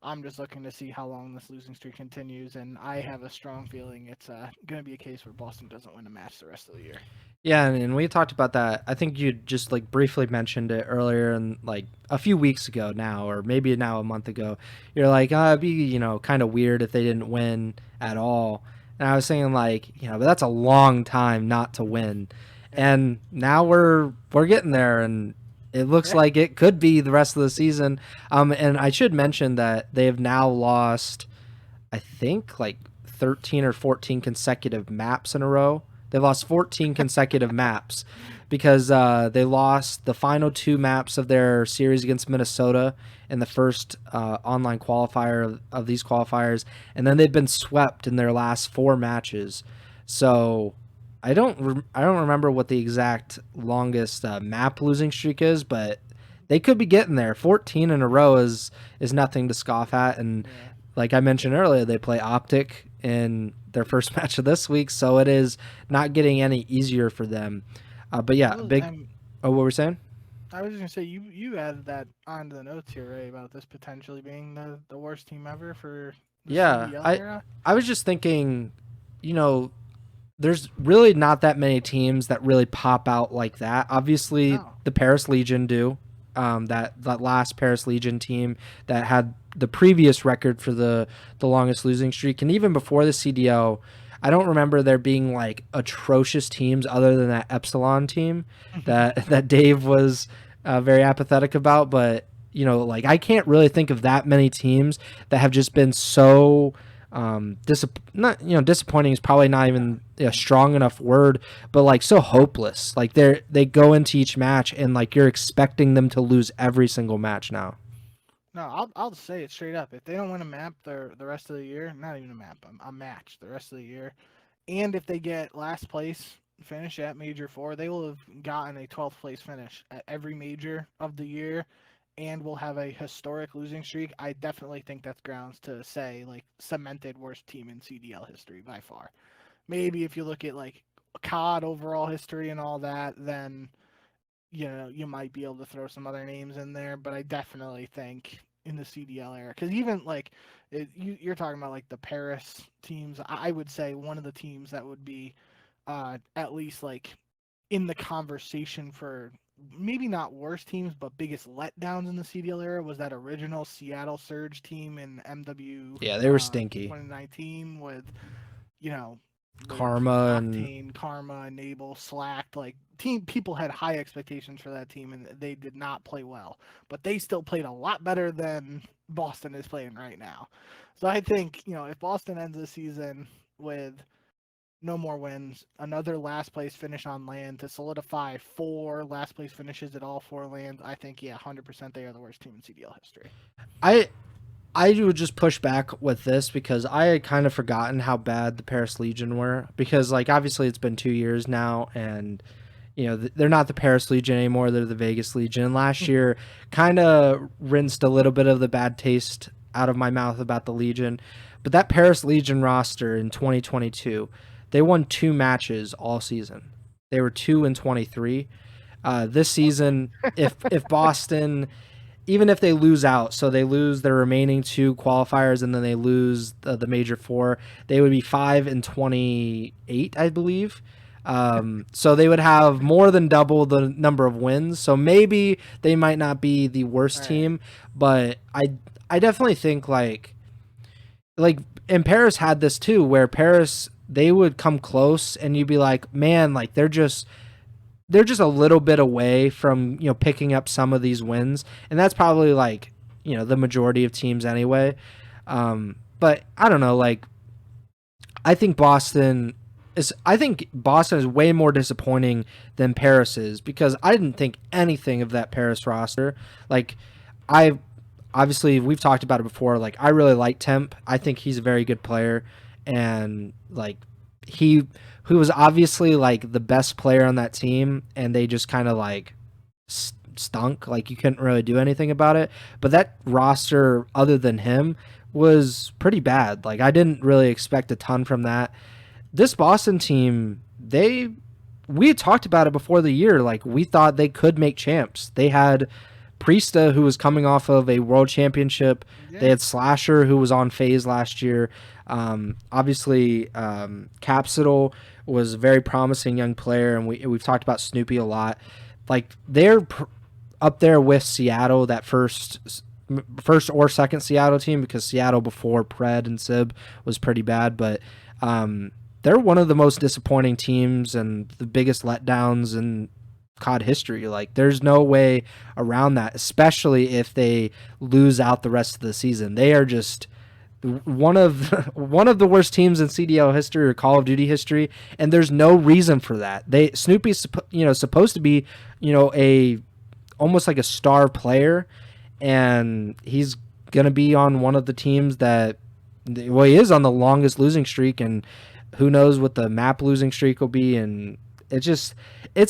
I'm just looking to see how long this losing streak continues, and I have a strong feeling it's going to be a case where Boston doesn't win a match the rest of the year. Yeah, and we talked about that. I think you just like briefly mentioned it earlier, and like a few weeks ago now, or maybe now a month ago. You're like, it'd be kind of weird if they didn't win at all. And I was saying like, but that's a long time not to win, and now we're getting there, and it looks like it could be the rest of the season. And I should mention that they have now lost, I think, like 13 or 14 consecutive maps in a row. They lost 14 consecutive maps because they lost the final 2 maps of their series against Minnesota in the first online qualifier of these qualifiers, and then they've been swept in their last 4 matches. So I don't remember what the exact longest map losing streak is, but they could be getting there. 14 in a row is nothing to scoff at, and like I mentioned earlier, they play OpTic in their first match of this week, so it is not getting any easier for them. But yeah, what were we saying? I was just gonna say you added that onto the notes here, Ray, about this potentially being the worst team ever for the CDL era. I was just thinking, there's really not that many teams that really pop out like that. Obviously, the Paris Legion do. That last Paris Legion team that had the previous record for the longest losing streak, and even before the CDL, I don't remember there being like atrocious teams other than that Epsilon team that Dave was very apathetic about. But like I can't really think of that many teams that have just been so disappointing is probably not even a strong enough word, but like so hopeless. Like they go into each match and like you're expecting them to lose every single match now. No, I'll say it straight up. If they don't win a map the rest of the year, not even a map, a match the rest of the year, and if they get last place finish at Major 4, they will have gotten a 12th place finish at every major of the year and will have a historic losing streak. I definitely think that's grounds to say, like, cemented worst team in CDL history by far. Maybe if you look at, like, COD overall history and all that, then, you know, you might be able to throw some other names in there, but I definitely think in the CDL era, because even, like, you're talking about, like, the Paris teams, I would say one of the teams that would be at least, like, in the conversation for maybe not worst teams, but biggest letdowns in the CDL era was that original Seattle Surge team in MW Yeah, they were stinky. 2019 with, you know, with Karma and Octane, Karma, Enable, Slacked. Like, people had high expectations for that team, and they did not play well. But they still played a lot better than Boston is playing right now. So I think, you know, if Boston ends the season with no more wins, another last place finish on land to solidify 4 last place finishes at all 4 lands, I think, yeah, 100% they are the worst team in CDL history. I would just push back with this because I had kind of forgotten how bad the Paris Legion were, because, like, obviously it's been 2 years now, and you know they're not the Paris Legion anymore, they're the Vegas Legion. And last year kind of rinsed a little bit of the bad taste out of my mouth about the Legion. But that Paris Legion roster in 2022, they won 2 matches all season. They were 2-23. This season, if Boston, even if they lose out, so they lose their remaining 2 qualifiers and then they lose the major 4, they would be 5-28, I believe. So they would have more than double the number of wins. So maybe they might not be the worst team, but I definitely think like and Paris had this too, where Paris, they would come close and you'd be like, man, like they're just a little bit away from, you know, picking up some of these wins. And that's probably like, you know, the majority of teams anyway. But I don't know, like I think Boston is way more disappointing than Paris is, because I didn't think anything of that Paris roster. Like obviously we've talked about it before, like I really like Temp. I think he's a very good player, and like he was obviously like the best player on that team, and they just kind of like stunk. Like you couldn't really do anything about it. But that roster, other than him, was pretty bad. Like I didn't really expect a ton from that. This Boston team, we had talked about it before the year. Like we thought they could make champs. They had Priesta, who was coming off of a world championship. Yeah. They had Slasher, who was on phase last year. Obviously, Capsule was a very promising young player, and we've talked about Snoopy a lot. Like they're up there with Seattle, that first or second Seattle team, because Seattle before Pred and Sib was pretty bad, but they're one of the most disappointing teams and the biggest letdowns in COD history. Like there's no way around that, especially if they lose out the rest of the season. They are just one of the worst teams in CDL history or Call of Duty history, and there's no reason for that. Snoopy's supposed to be, you know, a almost like a star player, and he's gonna be on one of the teams that, well, he is on the longest losing streak, and who knows what the map losing streak will be. And it's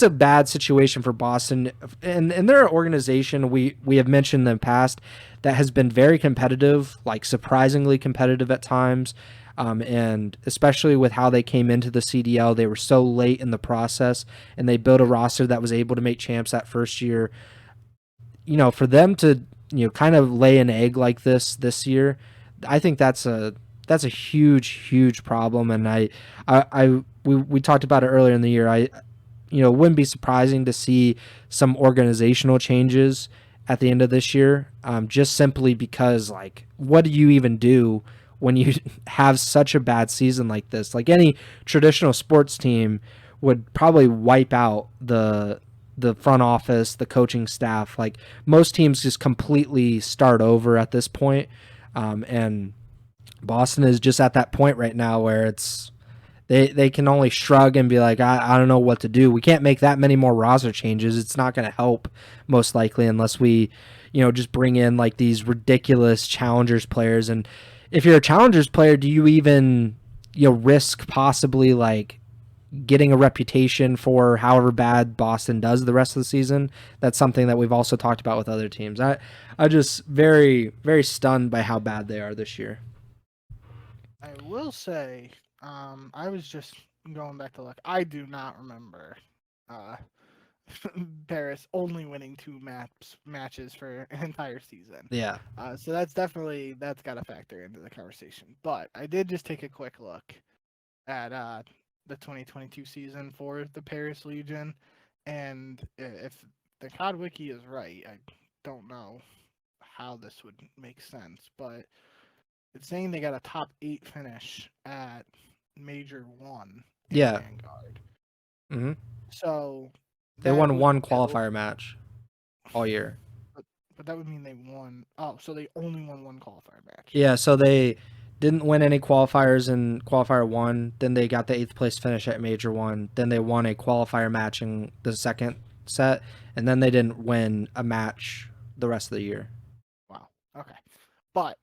a bad situation for Boston, and they're an organization we have mentioned in the past that has been very competitive, like surprisingly competitive at times, and especially with how they came into the CDL, they were so late in the process, and they built a roster that was able to make champs that first year. You know, for them to, you know, kind of lay an egg like this year, I think that's a huge problem. And we talked about it earlier in the year. It wouldn't be surprising to see some organizational changes at the end of this year, just simply because, like, what do you even do when you have such a bad season like this? Like any traditional sports team would probably wipe out the front office, the coaching staff. Like most teams just completely start over at this point. And Boston is just at that point right now where it's they can only shrug and be like, I don't know what to do. We can't make that many more roster changes. It's not going to help, most likely, unless we, just bring in like these ridiculous challengers players. And if you're a challengers player, do you even risk possibly like getting a reputation for however bad Boston does the rest of the season. That's something that we've also talked about with other teams. I just very, very stunned by how bad they are this year. I will say, I was just going back to look. I do not remember uh, Paris only winning two matches for an entire season. Yeah. So that's got to factor into the conversation. But I did just take a quick look at the 2022 season for the Paris Legion, and if the COD Wiki is right, I don't know how this would make sense, but it's saying they got a top 8 finish at Major 1 in Yeah. Vanguard. Mm-hmm. So They won one qualifier match all year. But that would mean they won. Oh, so they only won one qualifier match. Yeah, so they didn't win any qualifiers in qualifier 1. Then they got the 8th place finish at Major 1. Then they won a qualifier match in the second set, and then they didn't win a match the rest of the year. Wow. Okay. But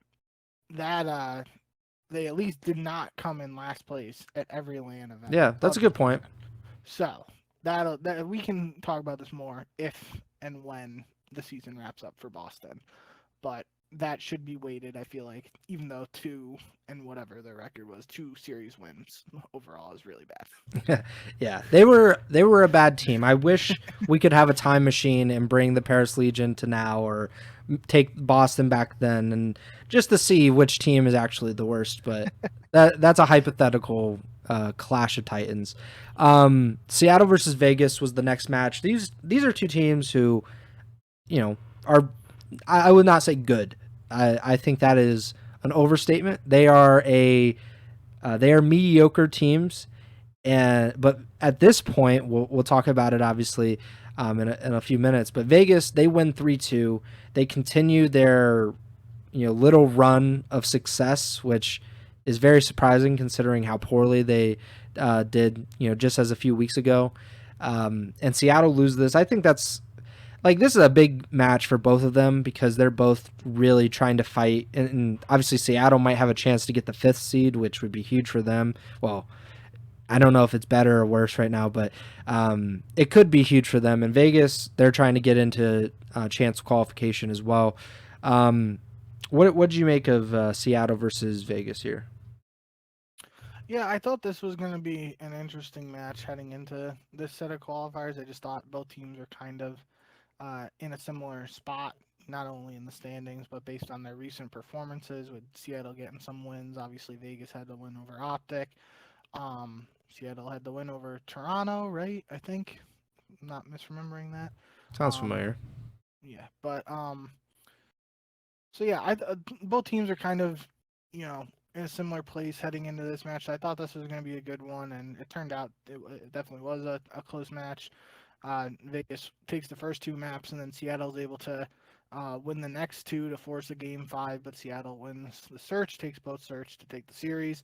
that they at least did not come in last place at every LAN event. Yeah, that's a good point. So that we can talk about this more if and when the season wraps up for Boston. But that should be weighted, I feel like, even though 2 and whatever their record was, 2 series wins overall is really bad. Yeah, they were a bad team. I wish we could have a time machine and bring the Paris Legion to now, or take Boston back then, and just to see which team is actually the worst. But that's a hypothetical clash of titans. Seattle versus Vegas was the next match. These are two teams who, are, I would not say good. I think that is an overstatement. They are mediocre teams, but at this point, we'll talk about it obviously in a few minutes. But Vegas, they win 3-2. They continue their little run of success, which is very surprising considering how poorly they did just as a few weeks ago. And Seattle lose this. I think that's this is a big match for both of them because they're both really trying to fight. And obviously Seattle might have a chance to get the 5th seed, which would be huge for them. Well, I don't know if it's better or worse right now, but it could be huge for them. In Vegas, they're trying to get into chance qualification as well. What did you make of Seattle versus Vegas here? Yeah, I thought this was going to be an interesting match heading into this set of qualifiers. I just thought both teams are kind of in a similar spot, not only in the standings, but based on their recent performances, with Seattle getting some wins. Obviously, Vegas had the win over OpTic. Seattle had the win over Toronto, right? I think. I'm not misremembering that. Sounds familiar. Yeah, but so yeah, both teams are kind of, in a similar place heading into this match. I thought this was going to be a good one, and it turned out it definitely was a close match. Vegas takes the first 2 maps, and then Seattle's able to win the next 2 to force a game 5, but Seattle wins the search, takes both search to take the series.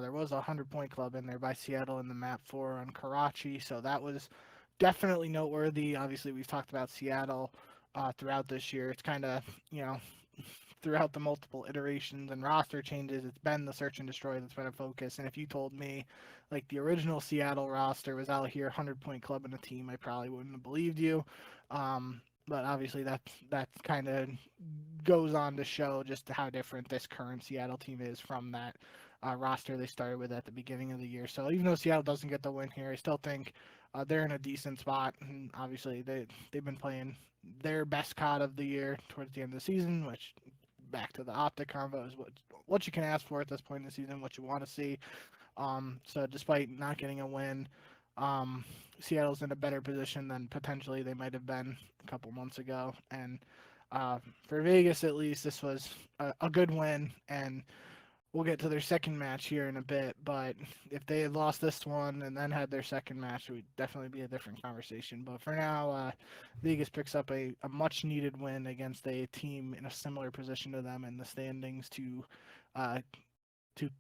There was a 100-point club in there by Seattle in the map 4 on Karachi, so that was definitely noteworthy. Obviously, we've talked about Seattle throughout this year. It's kind of, throughout the multiple iterations and roster changes, it's been the search and destroy that's been a focus. And if you told me the original Seattle roster was out here 100-point club in a team, I probably wouldn't have believed you. But obviously that kind of goes on to show just how different this current Seattle team is from that roster they started with at the beginning of the year. So even though Seattle doesn't get the win here, I still think they're in a decent spot. And obviously they've been playing their best COD of the year towards the end of the season, which, back to the OpTic convo, is what you can ask for at this point in the season, what you want to see. So despite not getting a win, Seattle's in a better position than potentially they might have been a couple months ago. And for Vegas, at least, this was a good win, and we'll get to their second match here in a bit. But if they had lost this one and then had their second match, it would definitely be a different conversation. But for now, Vegas picks up a much-needed win against a team in a similar position to them in the standings to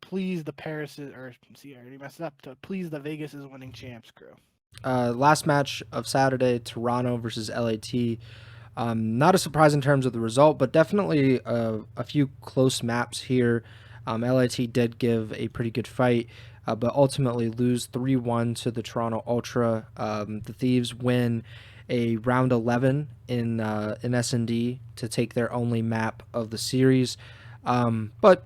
please the I already messed it up, to please the Vegas's winning champs crew. Last match of Saturday, Toronto versus LAT. Not a surprise in terms of the result, but definitely a few close maps here. LAT did give a pretty good fight. but ultimately lose 3-1 to the Toronto Ultra. The Thieves win a round 11 in S&D to take their only map of the series. But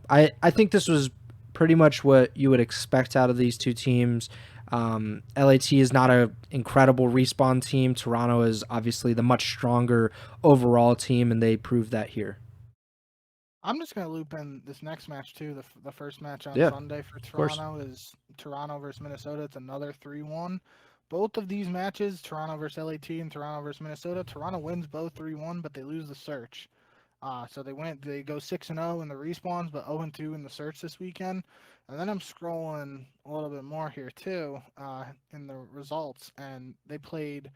I think this was pretty much what you would expect out of these two teams. LAT is not an incredible respawn team. Toronto is obviously the much stronger overall team, and they proved that here. I'm just going to loop in this next match too. The first match on Yeah, Sunday for of course. Toronto is Toronto versus Minnesota. It's another 3-1. Both of these matches, Toronto versus LAT and Toronto versus Minnesota, Toronto wins both 3-1, but they lose the search. So they go 6-0 in the respawns, but 0-2 in the search this weekend. And then I'm scrolling a little bit more here too in the results, and they played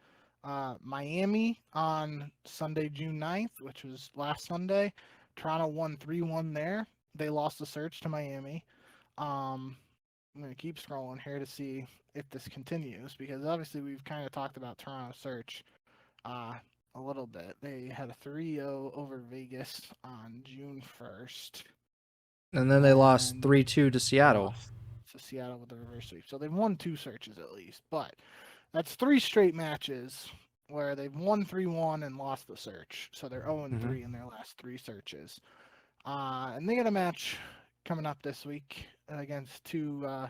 Miami on Sunday, June 9th, which was last Sunday. Toronto won 3-1 there. They lost the search to Miami. I'm going to keep scrolling here to see if this continues, because obviously we've kind of talked about Toronto search uh, a little bit. They had a 3-0 over Vegas on June 1st. And then they lost And 3-2 to Seattle. lost to Seattle with the reverse sweep. So they've won 2 searches at least. But that's 3 straight matches where they've won 3-1 and lost the search. So they're 0-3 in their last 3 searches. And they got a match coming up this week against 2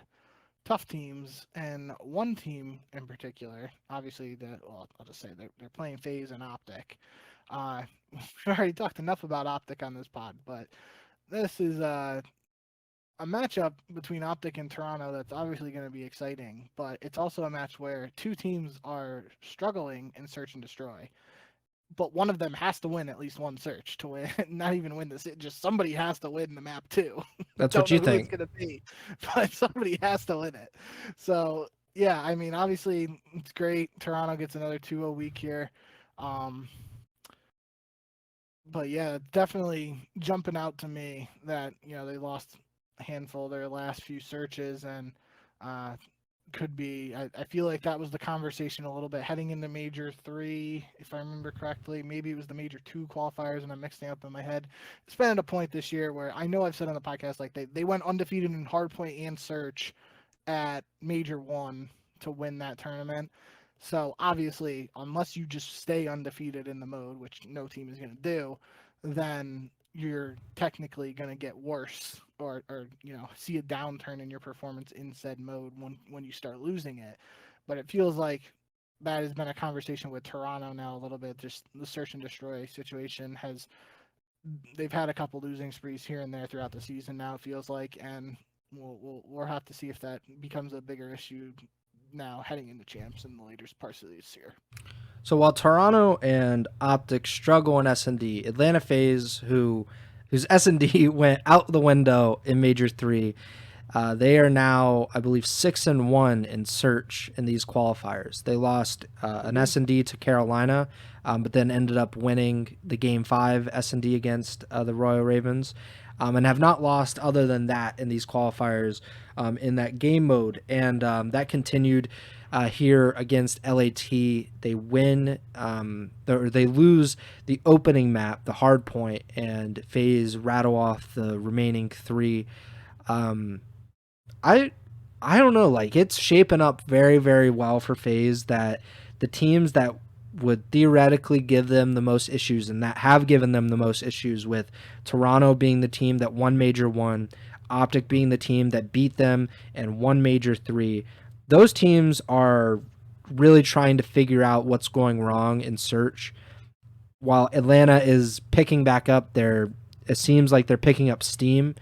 tough teams, and one team in particular. Obviously, I'll just say they're playing FaZe and OpTic. We've already talked enough about OpTic on this pod, but this is a matchup between OpTic and Toronto that's obviously going to be exciting, but it's also a match where 2 teams are struggling in search and destroy. But one of them has to win at least one search to win, not even win this. Just somebody has to win the map too. That's Don't what know you who it's think. gonna be, but somebody has to win it. So yeah, I mean, obviously it's great. Toronto gets another 2-0 week here. But yeah, definitely jumping out to me that they lost a handful of their last few searches, and uh, could be. I feel like that was the conversation a little bit heading into Major 3, if I remember correctly. Maybe it was the Major 2 qualifiers, and I'm mixing up in my head. It's been at a point this year where I know I've said on the podcast, like they went undefeated in hardpoint and search at Major 1 to win that tournament. So obviously, unless you just stay undefeated in the mode, which no team is going to do, then you're technically going to get worse or see a downturn in your performance in said mode when you start losing it. But it feels like that has been a conversation with Toronto now a little bit. Just the search and destroy situation they've had a couple losing sprees here and there throughout the season now, it feels like, and we'll have to see if that becomes a bigger issue now heading into champs in the later parts of this year. So while Toronto and OpTic struggle in S&D, Atlanta FaZe, whose S&D went out the window in Major 3, they are now, I believe, 6-1 in search in these qualifiers. They lost an S&D to Carolina, but then ended up winning the Game 5 S&D against the Royal Ravens, and have not lost other than that in these qualifiers in that game mode. And that continued here against LAT. They win, or they lose the opening map, the hard point, and FaZe rattle off the remaining 3. I don't know, like it's shaping up very, very well for FaZe, that the teams that would theoretically give them the most issues and that have given them the most issues, with Toronto being the team that won Major 1, OpTic being the team that beat them and won Major 3. Those teams are really trying to figure out what's going wrong in search, while Atlanta is picking back up it seems like they're picking up steam.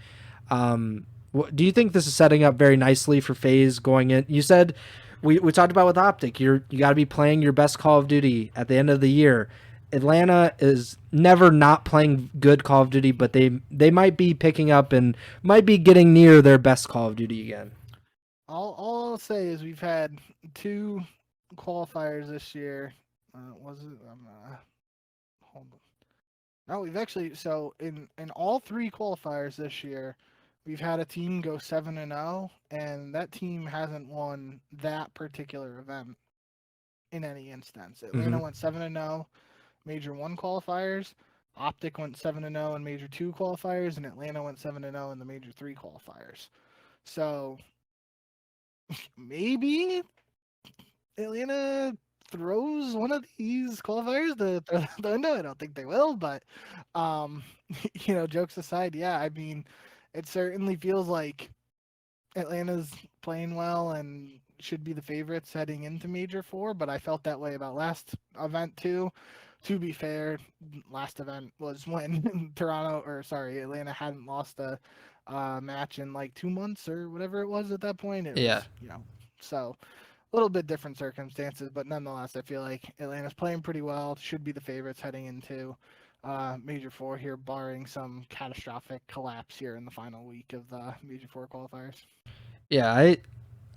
Do you think this is setting up very nicely for FaZe going in? You said we talked about with OpTic, you got to be playing your best Call of Duty at the end of the year. Atlanta is never not playing good Call of Duty, but they might be picking up and might be getting near their best Call of Duty again. All I'll say is we've had 2 qualifiers this year. Was it? Hold on. No, we've actually in all 3 qualifiers this year, we've had a team go 7-0, and that team hasn't won that particular event in any instance. Atlanta went 7-0 Major 1 qualifiers. OpTic went 7-0 in Major 2 qualifiers, and Atlanta went 7-0 in the Major 3 qualifiers. So maybe Atlanta throws one of these qualifiers the window. I don't think they will, but jokes aside, yeah, I mean, it certainly feels like Atlanta's playing well and should be the favorites heading into Major Four, but I felt that way about last event too. To be fair, last event was when Atlanta hadn't lost a match in like 2 months or whatever it was at that point. It Yeah. was, so a little bit different circumstances, but nonetheless, I feel like Atlanta's playing pretty well. Should be the favorites heading into Major Four here, barring some catastrophic collapse here in the final week of the Major Four qualifiers. Yeah, I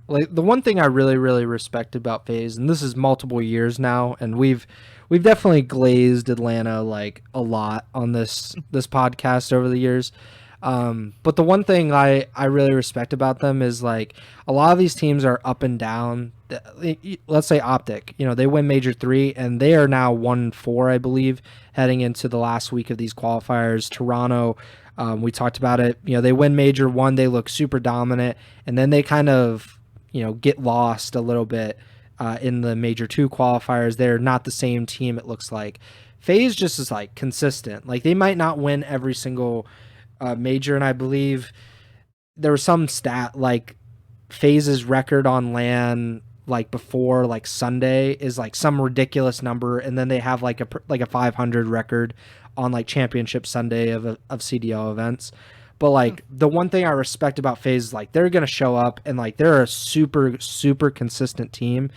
like the one thing I really really respect about FaZe, and this is multiple years now, and we've definitely glazed Atlanta like a lot on this podcast over the years. But the one thing I really respect about them is like a lot of these teams are up and down. Let's say OpTic, they win Major 3 and they are now 1-4, I believe, heading into the last week of these qualifiers. Toronto, we talked about it. They win Major 1, they look super dominant, and then they kind of get lost a little bit in the Major 2 qualifiers. They're not the same team, it looks like. FaZe just is like consistent. Like they might not win every single major, and I believe there was some stat like FaZe's record on LAN like before like Sunday is like some ridiculous number, and then they have like a 500 record on like championship Sunday of CDL events. But like the one thing I respect about FaZe is like they're gonna show up and like they're a super super consistent team.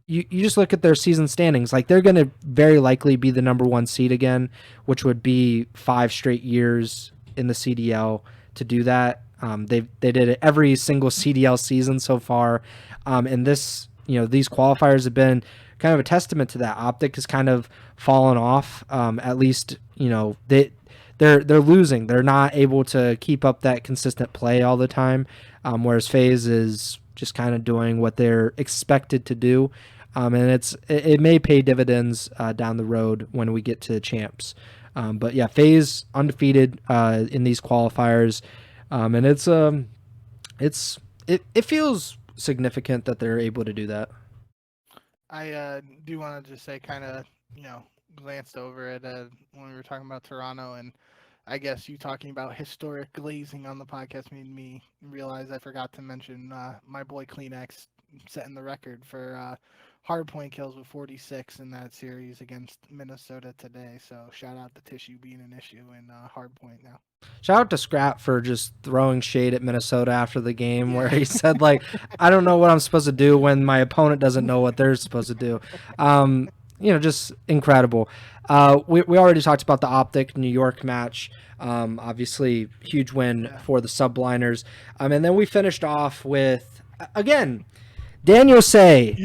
You just look at their season standings, like they're going to very likely be the number 1 seed again, which would be 5 straight years in the CDL to do that. They did it every single CDL season so far, and these qualifiers have been kind of a testament to that. OpTic has kind of fallen off. At least they're losing. They're not able to keep up that consistent play all the time, whereas FaZe is just kind of doing what they're expected to do. And it may pay dividends down the road when we get to champs. But yeah, FaZe undefeated in these qualifiers, and it feels significant that they're able to do that. I do want to just say, kind of glanced over it when we were talking about Toronto, and I guess you talking about historic glazing on the podcast made me realize I forgot to mention my boy Kleenex setting the record for hardpoint kills with 46 in that series against Minnesota today. So shout out to tissue being an issue in hardpoint now. Shout out to Scrap for just throwing shade at Minnesota after the game, where he said like, I don't know what I'm supposed to do when my opponent doesn't know what they're supposed to do. Just incredible. We already talked about the OpTic New York match. Obviously, huge win for the subliners. And then we finished off with, again, Daniel Say.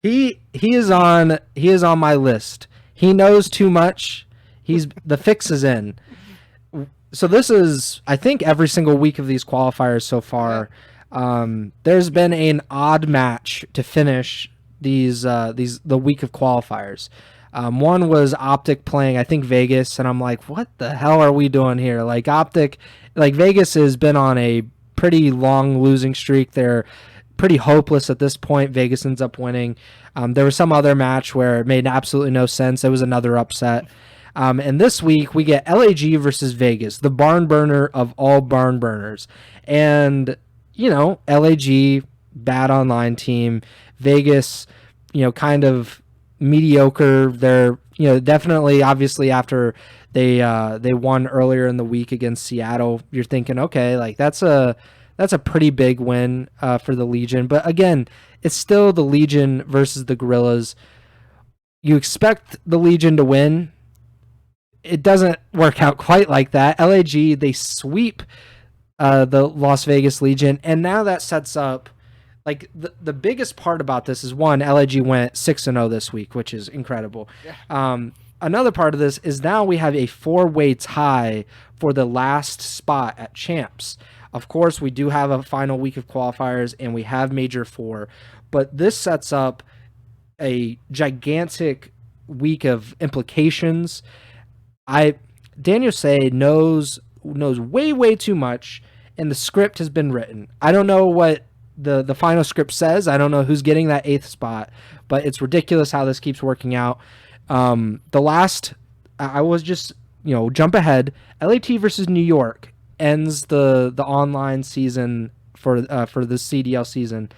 He is on my list. He knows too much. The fix is in. So this is, I think, every single week of these qualifiers so far. There's been an odd match to finish the week of qualifiers. One was OpTic playing, I think, Vegas, and I'm like, what the hell are we doing here? Like OpTic, like Vegas has been on a pretty long losing streak. They're pretty hopeless at this point. Vegas ends up winning. There was some other match where it made absolutely no sense. It was another upset. And this week we get LAG versus Vegas, the barn burner of all barn burners. And, LAG, bad online team. Vegas, kind of mediocre. They're, definitely, obviously, after they won earlier in the week against Seattle, you're thinking, okay, like that's a pretty big win for the Legion. But again, it's still the Legion versus the Gorillas. You expect the Legion to win. It doesn't work out quite like that. LAG, they sweep the Las Vegas Legion, and now that sets up, like, the biggest part about this is, one, LAG went 6-0 this week, which is incredible. Yeah. Another part of this is now we have a 4-way tie for the last spot at champs. Of course, we do have a final week of qualifiers, and we have Major 4, but this sets up a gigantic week of implications. Daniel Say knows way too much, and the script has been written. I don't know what the final script says. I don't know who's getting that 8th spot, but it's ridiculous how this keeps working out. I was just, jump ahead. LAT versus New York ends the online season for the CDL season.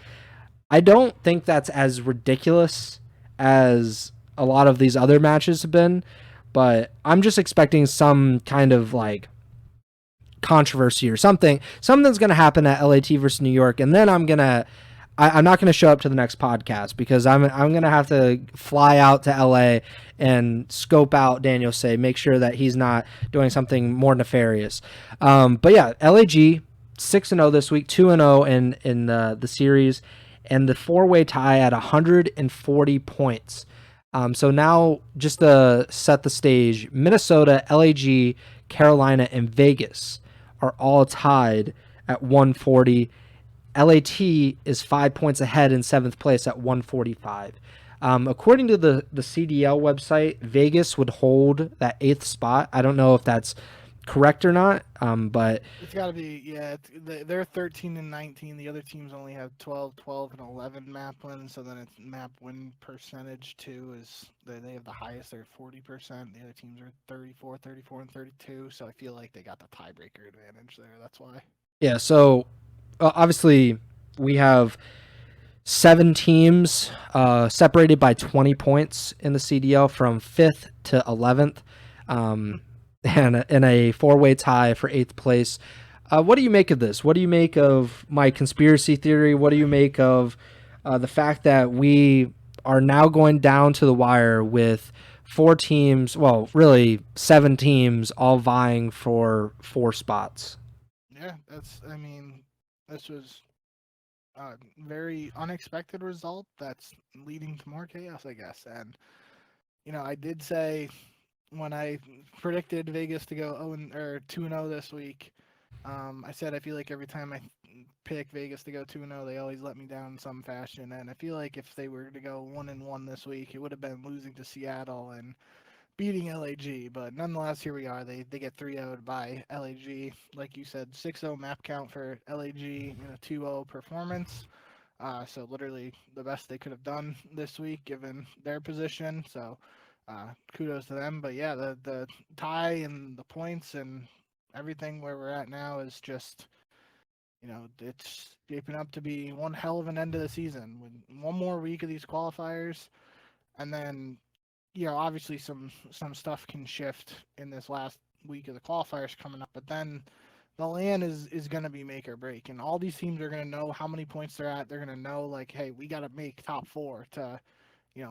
I don't think that's as ridiculous as a lot of these other matches have been, but I'm just expecting some kind of like controversy or something. Something's going to happen at LAT versus New York, and then I'm not going to show up to the next podcast because I'm going to have to fly out to LA and scope out Daniel Say, make sure that he's not doing something more nefarious. But yeah, LAG 6-0 this week, 2-0 in the series, and the 4-way tie at 140 points. So now, just to set the stage, Minnesota, LAG, Carolina, and Vegas are all tied at 140. LAT is 5 points ahead in 7th place at 145. According to the CDL website, Vegas would hold that 8th spot. I don't know if that's correct or not, but it's got to be. Yeah, they're 13 and 19. The other teams only have 12, 12, and 11 map wins. So then it's map win percentage too. Is they have the highest? They're 40%. The other teams are 34, 34, and 32. So I feel like they got the tiebreaker advantage there. That's why. Yeah. So obviously we have 7 teams separated by 20 points in the CDL from 5th to 11th. And in a 4-way tie for 8th place. What do you make of this? What do you make of my conspiracy theory? What do you make of the fact that we are now going down to the wire with 4 teams, well, really 7 teams, all vying for 4 spots? Yeah, this was a very unexpected result that's leading to more chaos, I guess. And, I did say, when I predicted Vegas to go 2-0 this week, I said I feel like every time I pick Vegas to go 2-0, they always let me down in some fashion. And I feel like if they were to go 1-1 this week, it would have been losing to Seattle and beating LAG. But nonetheless, here we are. They get 3-0'd by LAG. Like you said, 6-0 map count for LAG, 2-0 performance. So literally the best they could have done this week given their position. So kudos to them. But yeah, the tie and the points and everything where we're at now is just, it's shaping up to be one hell of an end of the season with one more week of these qualifiers. And then, obviously some stuff can shift in this last week of the qualifiers coming up, but then the LAN is going to be make or break, and all these teams are going to know how many points they're at. They're going to know, like, hey, we got to make top 4 to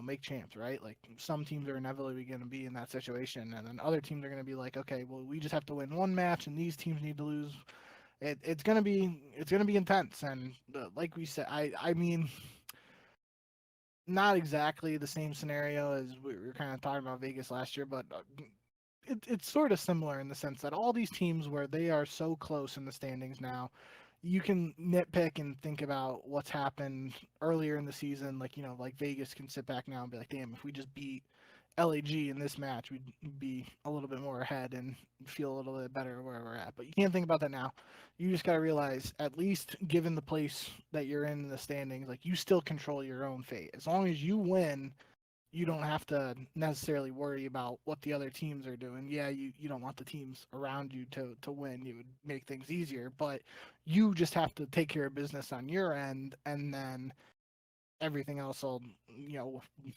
make champs, right? Like, some teams are inevitably going to be in that situation, and then other teams are going to be like, okay, well, we just have to win one match, and these teams need to lose. It's going to be intense, and like we said, I mean, not exactly the same scenario as we were kind of talking about Vegas last year, but it's sort of similar in the sense that all these teams where they are so close in the standings now, you can nitpick and think about what's happened earlier in the season. Like, like Vegas can sit back now and be like, damn, if we just beat LAG in this match, we'd be a little bit more ahead and feel a little bit better where we're at. But you can't think about that now. You just got to realize, at least given the place that you're in the standings, like, you still control your own fate. As long as you win, you don't have to necessarily worry about what the other teams are doing. Yeah, you don't want the teams around you to win. It would make things easier, but you just have to take care of business on your end, and then everything else will,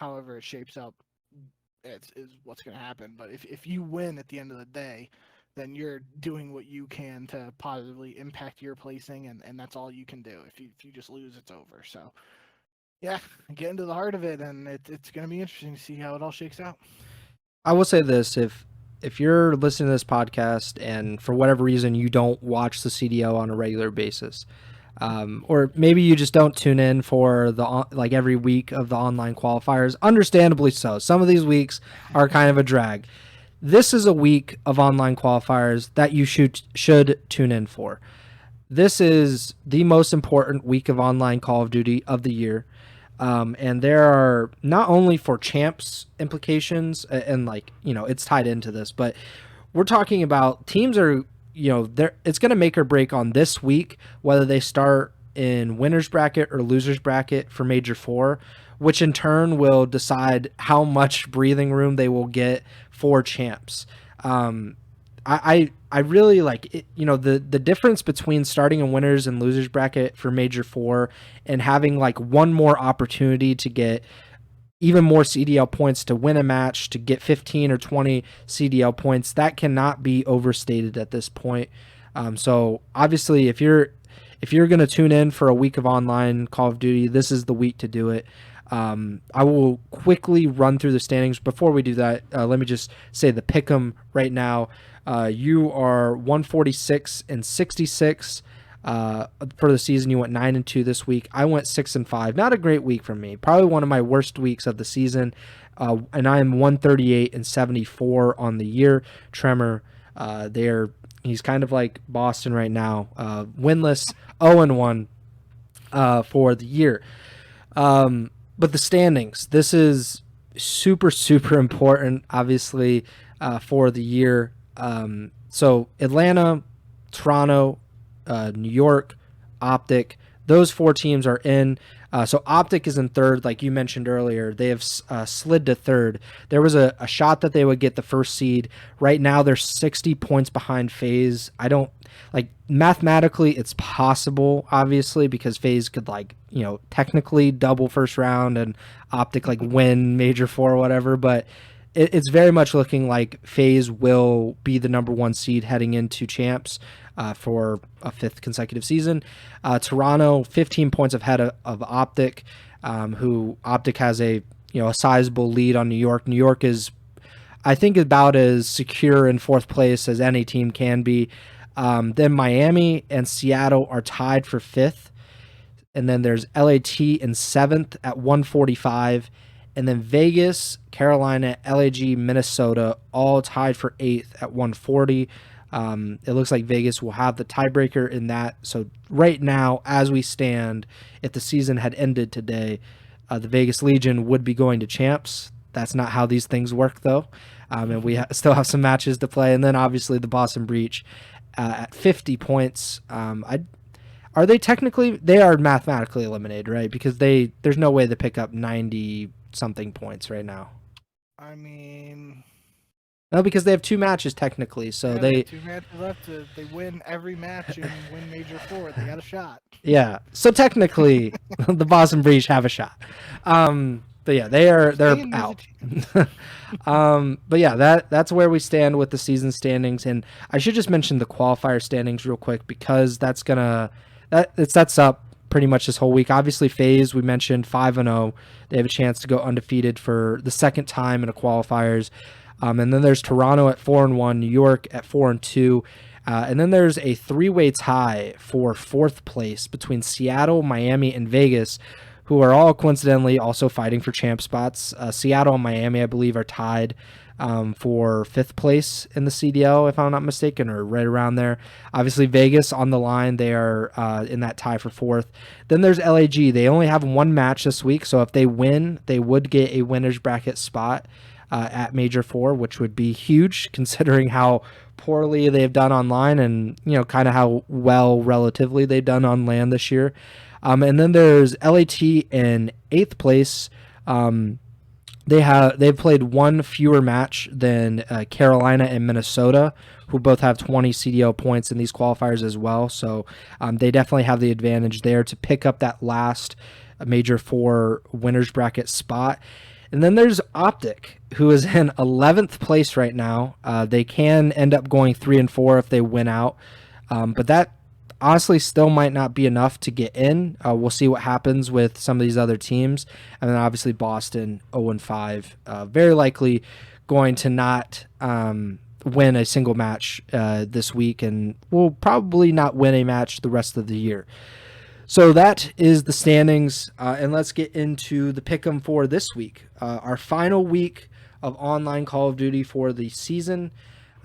however it shapes up, is what's going to happen. But if you win at the end of the day, then you're doing what you can to positively impact your placing, and that's all you can do. If you just lose, it's over. So yeah, get into the heart of it, and it's going to be interesting to see how it all shakes out. I will say this: if you're listening to this podcast and for whatever reason you don't watch the CDO on a regular basis, or maybe you just don't tune in for every week of the online qualifiers, understandably so. Some of these weeks are kind of a drag. This is a week of online qualifiers that you should tune in for. This is the most important week of online Call of Duty of the year. And there are not only for champs implications and it's tied into this, but we're talking about teams are it's going to make or break on this week whether they start in winner's bracket or loser's bracket for Major 4, which in turn will decide how much breathing room they will get for champs. I really like it, the difference between starting in winners and losers bracket for Major 4 and having like one more opportunity to get even more CDL points to win a match, to get 15 or 20 CDL points, that cannot be overstated at this point. So obviously if you're going to tune in for a week of online Call of Duty, this is the week to do it. I will quickly run through the standings. Before we do that, let me just say the pick'em right now. You are 146 and 66 for the season. You went 9-2 this week. I went 6-5. Not a great week for me. Probably one of my worst weeks of the season. And I am 138 and 74 on the year. Tremor, he's kind of like Boston right now. Winless, 0-1 for the year. But the standings, this is super, super important, obviously, for the year. So Atlanta, Toronto, New York, OpTic, those 4 teams are in. So OpTic is in third, like you mentioned earlier. They have slid to third. There was a shot that they would get the first seed. Right now, they're 60 points behind FaZe. I don't mathematically it's possible, obviously, because FaZe could technically double first round and OpTic win Major 4 or whatever, but it's very much looking like FaZe will be the number 1 seed heading into champs for a 5th consecutive season. Toronto 15 points ahead of OpTic, who OpTic has a sizable lead on New York. New York is, I think, about as secure in 4th place as any team can be. Then Miami and Seattle are tied for 5th. And then there's LAT in 7th at 145. And then Vegas, Carolina, LAG, Minnesota, all tied for 8th at 140. It looks like Vegas will have the tiebreaker in that. So right now, as we stand, if the season had ended today, the Vegas Legion would be going to champs. That's not how these things work, though. And we still have some matches to play. And then obviously the Boston Breach at 50 points. Are they technically? They are mathematically eliminated, right? Because there's no way to pick up 90-something points right now. I mean, no, because they have 2 matches technically. So they 2 matches left. They win every match and win Major 4. They got a shot. Yeah. So technically, the Boston Breach have a shot. But yeah, they're out. But yeah, that's where we stand with the season standings. And I should just mention the qualifier standings real quick, because it sets up pretty much this whole week. Obviously, FaZe, we mentioned 5-0. They have a chance to go undefeated for the 2nd time in the qualifiers. And then there's Toronto at 4-1, New York at 4-2. And then there's a 3-way tie for 4th place between Seattle, Miami, and Vegas, who are all coincidentally also fighting for champ spots. Seattle and Miami, I believe, are tied for 5th place in the CDL, if I'm not mistaken, or right around there. Obviously, Vegas on the line. They are in that tie for 4th. Then there's LAG. They only have 1 match this week, so if they win, they would get a winner's bracket spot at Major 4, which would be huge considering how poorly they've done online and, kind of how well relatively they've done on land this year. And then there's LAT in 8th place. They've played 1 fewer match than Carolina and Minnesota, who both have 20 CDL points in these qualifiers as well. So they definitely have the advantage there to pick up that last Major 4 winners bracket spot. And then there's OpTic, who is in 11th place right now. They can end up going 3-4 if they win out, but that honestly still might not be enough to get in. We'll see what happens with some of these other teams. And then obviously Boston 0-5, very likely going to not win a single match this week, and will probably not win a match the rest of the year. So that is the standings, and let's get into the pick'em for this week. Our final week of online Call of Duty for the season.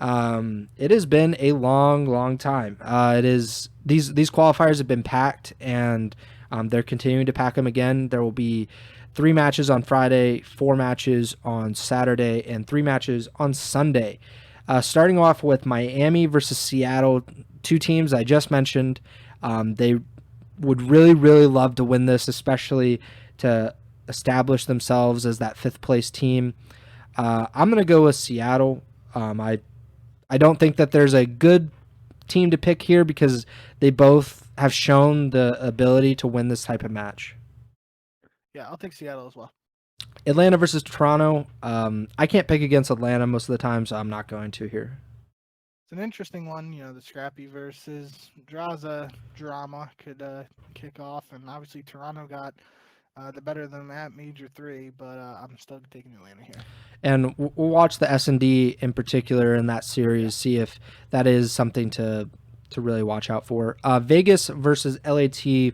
It has been a long time. These qualifiers have been packed, and they're continuing to pack them again. There will be 3 matches on Friday, 4 matches on Saturday, and 3 matches on Sunday. Starting off with Miami versus Seattle, two teams I just mentioned. They would really, really love to win this, especially to establish themselves as that fifth place team. I'm going to go with Seattle. I don't think that there's a good team to pick here because they both have shown the ability to win this type of match. Yeah, I'll take Seattle as well. Atlanta versus Toronto. I can't pick against Atlanta most of the time, so I'm not going to here. It's an interesting one, the Scrappy versus Draza drama could kick off, and obviously Toronto got the better of them at Major 3, but I'm still taking Atlanta here. And we'll watch the S&D in particular in that series, see if that is something to really watch out for. Vegas versus LAT,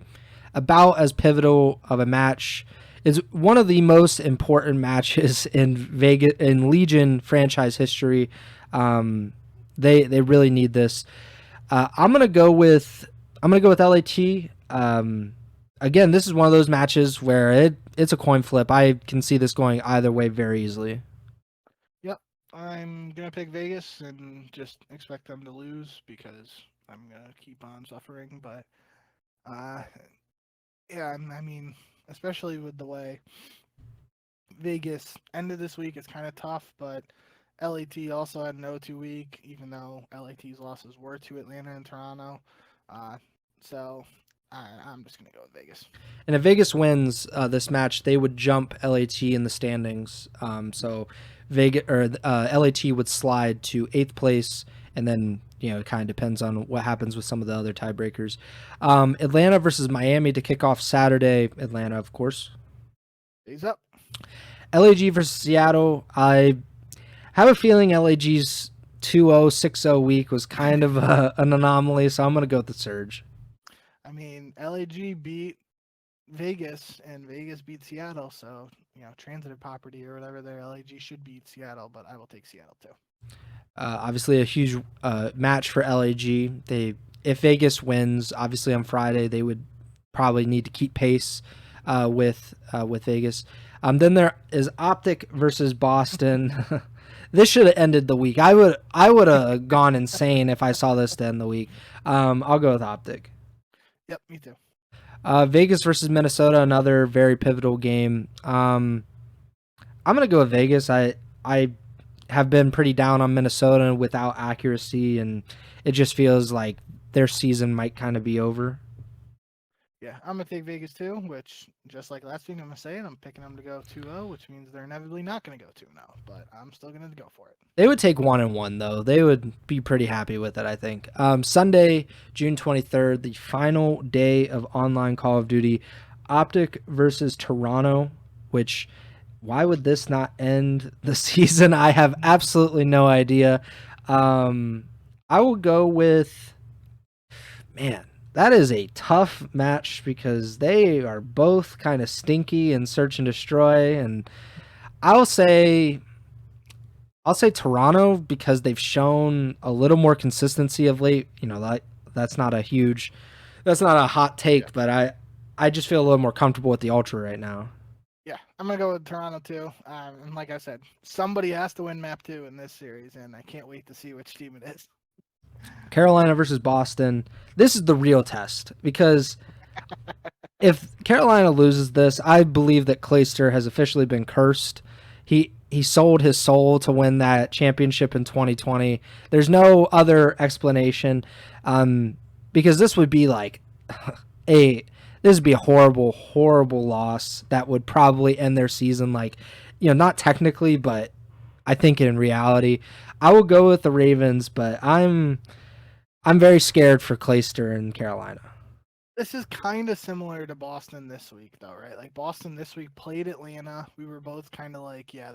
about as pivotal of a match. Is one of the most important matches in Vegas in Legion franchise history. They really need this. I'm gonna go with LAT. Again, this is one of those matches where it's a coin flip. I can see this going either way very easily. Yep, I'm gonna pick Vegas and just expect them to lose because I'm gonna keep on suffering. But yeah, I mean, especially with the way Vegas ended this week, it's kind of tough. But LAT also had an 0-2 week, even though LAT's losses were to Atlanta and Toronto. So I'm just going to go with Vegas. And if Vegas wins this match, they would jump LAT in the standings. So Vegas or LAT would slide to 8th place, and then it kind of depends on what happens with some of the other tiebreakers. Atlanta versus Miami to kick off Saturday. Atlanta, of course. He's up. LAG versus Seattle. I have a feeling LAG's 2-0, 6-0 week was kind of an anomaly, so I'm going to go with the Surge. I mean, LAG beat Vegas, and Vegas beat Seattle, so, transitive property or whatever there, LAG should beat Seattle, but I will take Seattle too. Obviously, a huge match for LAG. If Vegas wins, obviously on Friday, they would probably need to keep pace with Vegas. Then there is OpTic versus Boston. This should have ended the week. I would have gone insane if I saw this to end the week. I'll go with OpTic. Yep, me too. Vegas versus Minnesota, another very pivotal game. I'm gonna go with Vegas. I have been pretty down on Minnesota without accuracy, and it just feels like their season might kind of be over. Yeah, I'm going to take Vegas too, which, just like last week, I'm going to say it, I'm picking them to go 2-0, which means they're inevitably not going to go 2-0, but I'm still going to go for it. They would take 1-1, though. They would be pretty happy with it, I think. Sunday, June 23rd, the final day of online Call of Duty, OpTic versus Toronto, which, why would this not end the season? I have absolutely no idea. I will go with, man, that is a tough match because they are both kind of stinky and search and destroy, and I'll say Toronto because they've shown a little more consistency of late. That's not a hot take, but I just feel a little more comfortable with the Ultra right now. Yeah, I'm going to go with Toronto too. And like I said, somebody has to win map 2 in this series, and I can't wait to see which team it is. Carolina versus Boston. This is the real test because if Carolina loses this, I believe that Clayster has officially been cursed. He sold his soul to win that championship in 2020. There's no other explanation, because this would be like this would be a horrible, horrible loss that would probably end their season. Like, not technically, but I think in reality, I will go with the Ravens, but I'm very scared for Clayster in Carolina. This is kind of similar to Boston this week, though, right? Like, Boston this week played Atlanta. We were both kind of like, yeah,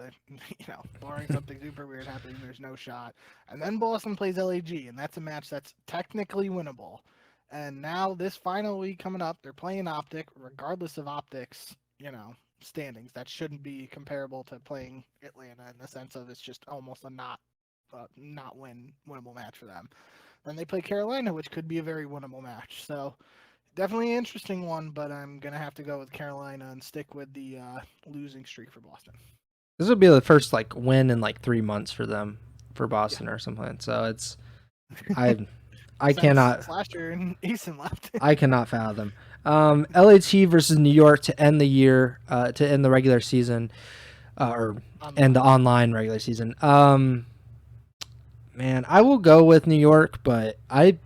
barring something super weird happening, there's no shot. And then Boston plays LAG, and that's a match that's technically winnable. And now this final week coming up, they're playing OpTic, regardless of OpTic's, standings. That shouldn't be comparable to playing Atlanta in the sense of it's just almost a not winnable match for them. Then they play Carolina, which could be a very winnable match. So definitely an interesting one, but I'm going to have to go with Carolina and stick with the losing streak for Boston. This will be the first win in 3 months for them. for Boston or something. So it's I I Since cannot last year and Easton left. I cannot fathom. LAT versus New York to end the year, to end the regular season, or end the online regular season. Man, I will go with New York, but I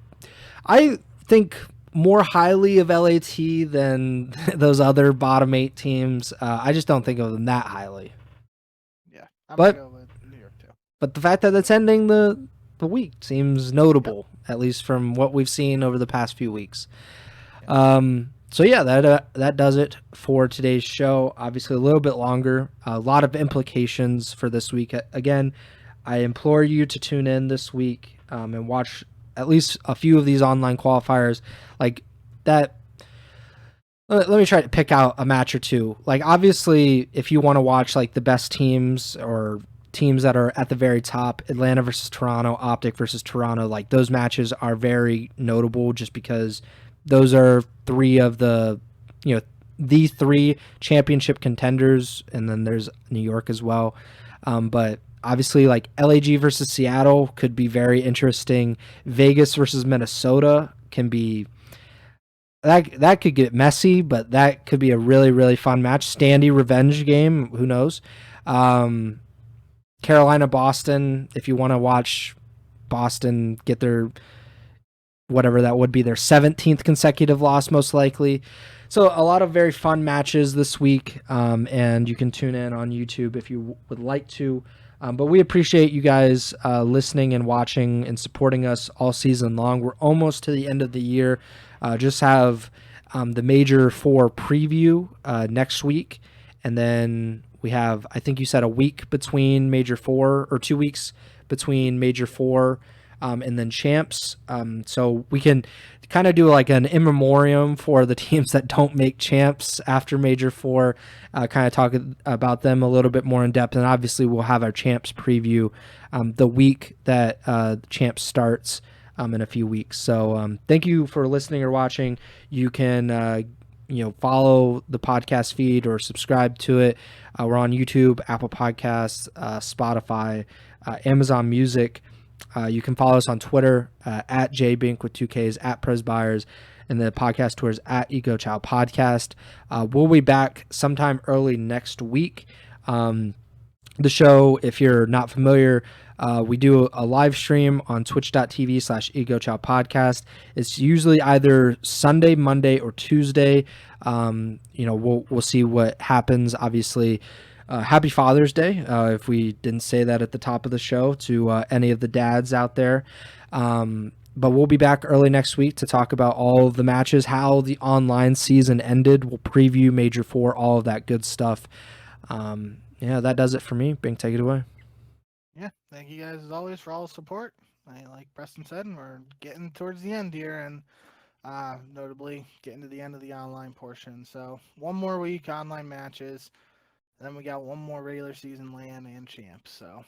think more highly of LAT than those other bottom 8 teams. I just don't think of them that highly. Yeah, I'm But gonna go with New York too. but the fact that it's ending the week seems notable, at least from what we've seen over the past few weeks. So yeah, that does it for today's show. Obviously, a little bit longer, a lot of implications for this week. Again, I implore you to tune in this week and watch at least a few of these online qualifiers. Like that. Let me try to pick out a match or two. Like obviously, if you want to watch like the best teams or teams that are at the very top, Atlanta versus Toronto, OpTic versus Toronto, like those matches are very notable just because those are three of the three championship contenders, and then there's New York as well. But obviously, like LAG versus Seattle could be very interesting. Vegas versus Minnesota can be that could get messy, but that could be a really really fun match. Standy revenge game, who knows? Um, Carolina Boston, if you want to watch Boston get their whatever that would be their 17th consecutive loss, most likely. So a lot of very fun matches this week, and you can tune in on YouTube if you would like to. But we appreciate you guys listening and watching and supporting us all season long. We're almost to the end of the year. Just have the Major 4 preview next week, and then we have, I think you said, a week between Major 4 or 2 weeks between Major 4 and then champs. So we can kind of do like an in memoriam for the teams that don't make champs after Major 4, kind of talk about them a little bit more in depth. And obviously, we'll have our champs preview the week that champs starts in a few weeks. So thank you for listening or watching. You can follow the podcast feed or subscribe to it. We're on YouTube, Apple Podcasts, Spotify, Amazon Music. You can follow us on Twitter at jbink with 2Ks, at Pres Byers, and the podcast tour is at Ego Chall Podcast. We'll be back sometime early next week. The show, if you're not familiar, we do a live stream on twitch.tv/Ego Chall Podcast. It's usually either Sunday, Monday, or Tuesday. We'll see what happens. Obviously, happy Father's Day, if we didn't say that at the top of the show, to any of the dads out there. But we'll be back early next week to talk about all of the matches, how the online season ended. We'll preview Major 4, all of that good stuff. That does it for me. Bink, take it away. Yeah, thank you guys as always for all the support. Like Preston said, we're getting towards the end here, and notably getting to the end of the online portion. So one more week online matches, and then we got one more regular season LAN and champs. So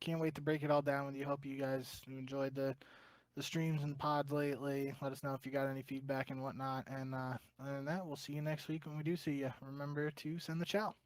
can't wait to break it all down with you. Hope you guys enjoyed the streams and pods lately. Let us know if you got any feedback and whatnot. And other than that, we'll see you next week when we do see you. Remember to send the chow.